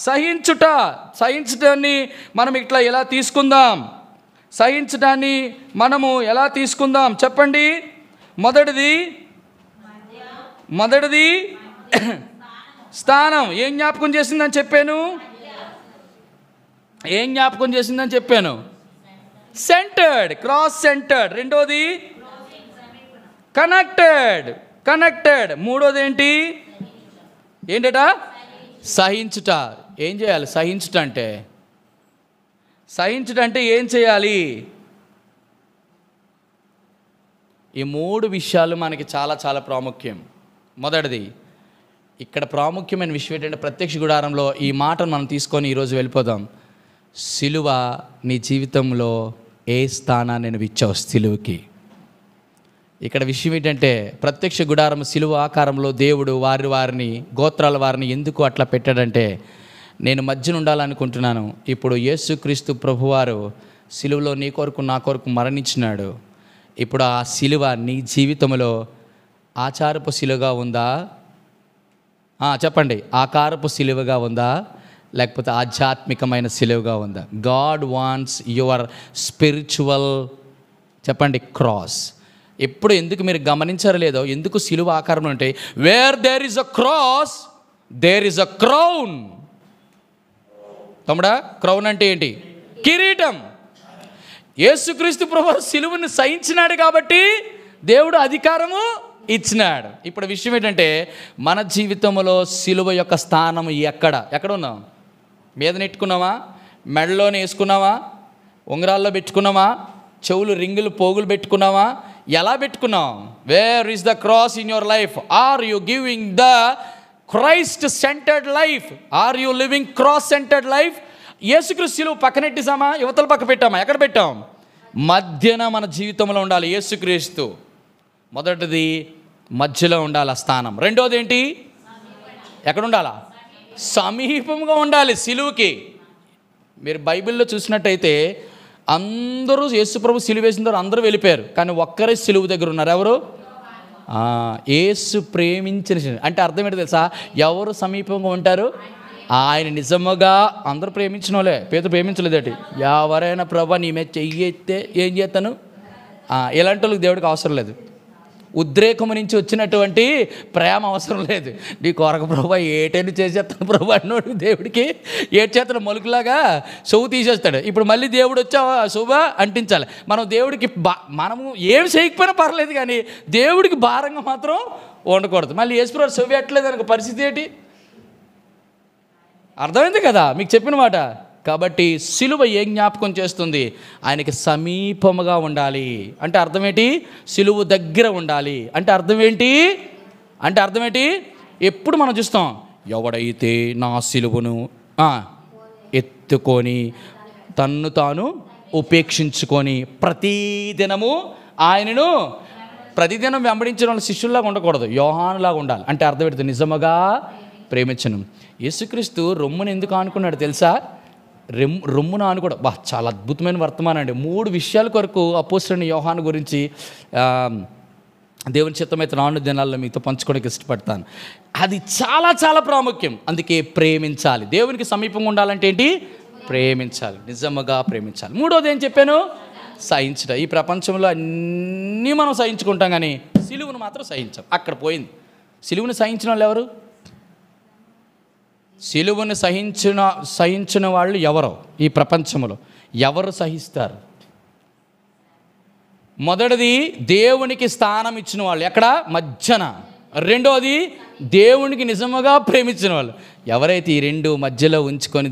సహించుట. సహించడాన్ని మనం ఇట్లా ఎలా తీసుకుందాం? సహించడాన్ని మనము ఎలా తీసుకుందాం చెప్పండి. మొదటిది స్థానం. ఏం జ్ఞాపకం చేసిందని చెప్పాను? ఏం జ్ఞాపకం చేసిందని చెప్పాను? Centred, cross centred. రెండోది కనెక్టెడ్. మూడోది ఏంటట? సహించుట. ఏం చేయాలి? సహించుట అంటే ఏం చేయాలి? ఈ 3 విషయాలు మనకి చాలా చాలా ప్రాముఖ్యం. మొదటిది, ఇక్కడ ప్రాముఖ్యమైన విషయం ఏంటంటే, ప్రత్యక్ష గుడారంలో ఈ మాటను మనం తీసుకొని ఈరోజు వెళ్ళిపోదాం. సిలువ నీ జీవితంలో ఏ స్థానాన్ని నువ్వు ఇచ్చావు? సిలువకి. ఇక్కడ విషయం ఏంటంటే, ప్రత్యక్ష గుడారం సిలువ ఆకారంలో దేవుడు వారిని గోత్రాల వారిని ఎందుకు అట్లా పెట్టాడంటే, నేను మధ్యన ఉండాలనుకుంటున్నాను. ఇప్పుడు యేసుక్రీస్తు ప్రభువారు సిలువలో నీ కొరకు నా కొరకు మరణించినాడు. ఇప్పుడు ఆ సిలువ నీ జీవితంలో ఆచారపు సిలువగా ఉందా? చెప్పండి. ఆకారపు సిలువగా ఉందా, లేకపోతే ఆధ్యాత్మికమైన సిలువగా ఉందా? గాడ్ వాంట్స్ యువర్ స్పిరిచువల్, చెప్పండి, క్రాస్. ఎప్పుడు ఎందుకు మీరు గమనించారో లేదో, ఎందుకు సిలువ ఆకారంలో అంటే, where there is a cross there is a crown. తమ్ముడా, క్రౌన్ అంటే ఏంటి? కిరీటం. యేసుక్రీస్తు ప్రభువు సిలువను సహించినాడు కాబట్టి దేవుడు అధికారము ఇచ్చినాడు. ఇప్పుడు విషయం ఏంటంటే, మన జీవితంలో సిలువ యొక్క స్థానం ఎక్కడ ఉన్నాం? మీద నెట్టుకున్నావా? మెడలోనే వేసుకున్నావా? ఉంగరాల్లో పెట్టుకున్నావా? చెవులు రింగులు పోగులు పెట్టుకున్నావా? ఎలా పెట్టుకున్నాం? Where is the cross in your life? Are you giving the Christ centered life? Are you living cross centered life? Yesu Kristu సిలువ పక్కనెట్టేసామా? యువతల పక్క పెట్టామా? ఎక్కడ పెట్టాం? మధ్యన మన జీవితంలో ఉండాలి యేసుక్రీస్తు. మొదటిది మధ్యలో ఉండాలి ఆ స్థానం. రెండోది ఏంటి? ఎక్కడ ఉండాలా? సమీపంగా ఉండాలి సిలువకి. మీరు బైబిల్లో చూసినట్టయితే అందరూ యేసుప్రభు సిలువ వేసిన తర్వాత అందరూ వెళ్ళిపోయారు, కానీ ఒక్కరే సిలువ దగ్గర ఉన్నారు. ఎవరు? యేసు ప్రేమించిన. అంటే అర్థం ఏంటో తెలుసా? ఎవరు సమీపంగా ఉంటారు? ఆయన నిజముగా. అందరూ ప్రేమించిన వాళ్ళే, పేతురు ప్రేమించలేదటి. ఎవరైనా ప్రభా నీ మీద చెయ్యి ఎత్తే ఏం చేస్తాను? ఇలాంటి వాళ్ళకి దేవుడికి అవసరం లేదు. ఉద్రేకము నుంచి వచ్చినటువంటి ప్రేమ అవసరం లేదు. నీ కొరకు ప్రభా ఏటైనా చేసేస్తాను ప్రభా అన్నోడు దేవుడికి ఏడు చేతను మొలుకులాగా సొవ్వు తీసేస్తాడు. ఇప్పుడు మళ్ళీ దేవుడు వచ్చా శుభ అంటించాలి. మనం దేవుడికి మనము ఏమి చేయకపోయినా పర్లేదు, కానీ దేవుడికి భారంగా మాత్రం ఉండకూడదు. మళ్ళీ యేసుప్రభు సొవ్వు ఎట్లేదు అనుకో, పరిస్థితి ఏంటి? అర్థమైంది కదా మీకు చెప్పిన మాట. కాబట్టి సిలువ ఏం జ్ఞాపకం చేస్తుంది? ఆయనకి సమీపముగా ఉండాలి అంటే అర్థం ఏంటి? సిలువ దగ్గర ఉండాలి అంటే అర్థం ఏంటి? ఎప్పుడు మనం చూస్తాం, ఎవడైతే నా సిలువను ఎత్తుకొని తన్ను తాను ఉపేక్షించుకొని ప్రతిదినము ఆయనను ప్రతిదినం వెంబడించిన వాళ్ళ శిష్యుల్లాగా ఉండకూడదు, యోహానులాగా ఉండాలి. అంటే అర్థం ఏంటి? నిజముగా ప్రేమించను. యేసుక్రీస్తు రొమ్మును ఎందుకు ఆనుకున్నాడు తెలుసా? రొమ్మును ఆనుకోవడం చాలా అద్భుతమైన వర్తమానం అండి. 3 విషయాల కొరకు అపోస్తలుడైన యోహాను గురించి దేవుని చిత్తమైతే 4 దినాల్లో మీతో పంచుకోవడానికి ఇష్టపడతాను. అది చాలా చాలా ప్రాముఖ్యం. అందుకే ప్రేమించాలి. దేవునికి సమీపంగా ఉండాలంటే ఏంటి? ప్రేమించాలి, నిజముగా ప్రేమించాలి. మూడోది ఏం చెప్పాను? సహించడం. ఈ ప్రపంచంలో అన్నీ మనం సహించుకుంటాం, కానీ సిలువను మాత్రం సహించాం. అక్కడ పోయింది. సిలువను సహించిన వాళ్ళు ఎవరు? సిలువను సహించిన వాళ్ళు ఎవరో ఈ ప్రపంచంలో ఎవరు సహిస్తారు? మొదటిది దేవునికి స్థానం ఇచ్చిన వాళ్ళు, ఎక్కడ? మధ్యన. రెండోది దేవునికి నిజముగా ప్రేమించిన వాళ్ళు. ఎవరైతే ఈ రెండు మధ్యలో ఉంచుకొని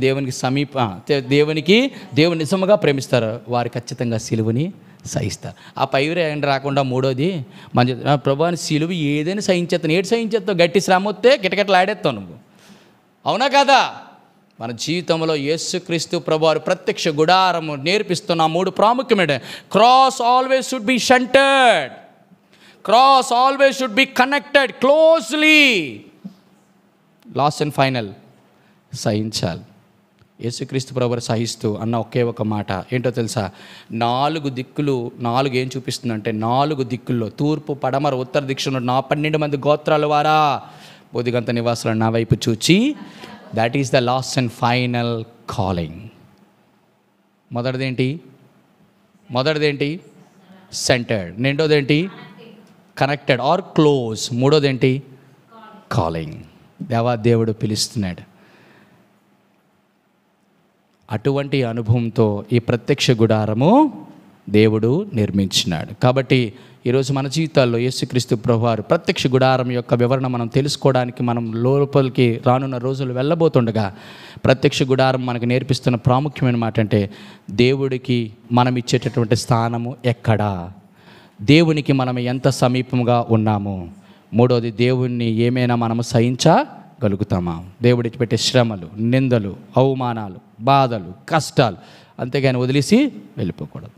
దేవుని నిజముగా ప్రేమిస్తారో వారు ఖచ్చితంగా సిలువని సహిస్తారు. ఆ పైరు ఏంటి రాకుండా మూడోది మంచి ప్రభువాని సిలువ ఏదైనా సహించేస్తాను. ఏడు సహించేస్తావు? గట్టి శ్రమ వస్తే గిటగిటలాడేస్తావు నువ్వు, అవునా కదా? మన జీవితంలో యేసుక్రీస్తు ప్రభువారు ప్రత్యక్ష గుడారము నేర్పిస్తున్న 3 ప్రాముఖ్యమైన cross always should be centred, cross always should be connected closely. Last and final, సహించాలి. యేసుక్రీస్తు ప్రభువారు సహిస్తూ అన్న ఒకే ఒక మాట ఏంటో తెలుసా? 4 దిక్కులు, 4 ఏం చూపిస్తుందంటే 4 దిక్కుల్లో తూర్పు, పడమర, ఉత్తర దిక్కున 12 మంది గోత్రాల వారా బోధిగంత నివాసులను నా వైపు చూచి, that is the last and final calling. మొదటిదేంటి? సెంటర్డ్. రెండోదేంటి? Connected or close. మూడోదేంటి? కాలింగ్. దేవుడు పిలుస్తున్నాడు. అటువంటి అనుభవంతో ఈ ప్రత్యక్ష గుడారము దేవుడు నిర్మించినాడు. కాబట్టి ఈరోజు మన జీవితాల్లో యేసుక్రీస్తు ప్రభువారు ప్రత్యక్ష గుడారం యొక్క వివరణ మనం తెలుసుకోవడానికి మనం లోపలికి రానున్న రోజులు వెళ్ళబోతుండగా, ప్రత్యక్ష గుడారం మనకు నేర్పిస్తున్న ప్రాముఖ్యమైన మాట అంటే దేవుడికి మనం ఇచ్చేటటువంటి స్థానము ఎక్కడా, దేవునికి మనం ఎంత సమీపంగా ఉన్నాము. మూడోది, దేవుణ్ణి ఏమైనా మనము సహించగలుగుతామా? దేవుడికి పెట్టే శ్రమలు, నిందలు, అవమానాలు, బాధలు, కష్టాలు, అంతేగాని వదిలేసి వెళ్ళిపోకూడదు.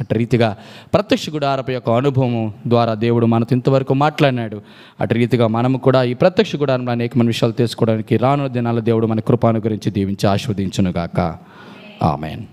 అటు రీతిగా ప్రత్యక్ష గుడారపు యొక్క అనుభవం ద్వారా దేవుడు మనతో ఇంతవరకు మాట్లాడినాడు. అటు రీతిగా మనము కూడా ఈ ప్రత్యక్ష గుడారంలో అనేకమైన విషయాలు తెలుసుకోవడానికి రానున్న దినాల్లో దేవుడు మన కృపను గురించి దీవించి ఆశీర్వదించునుగాక. ఆమేన్.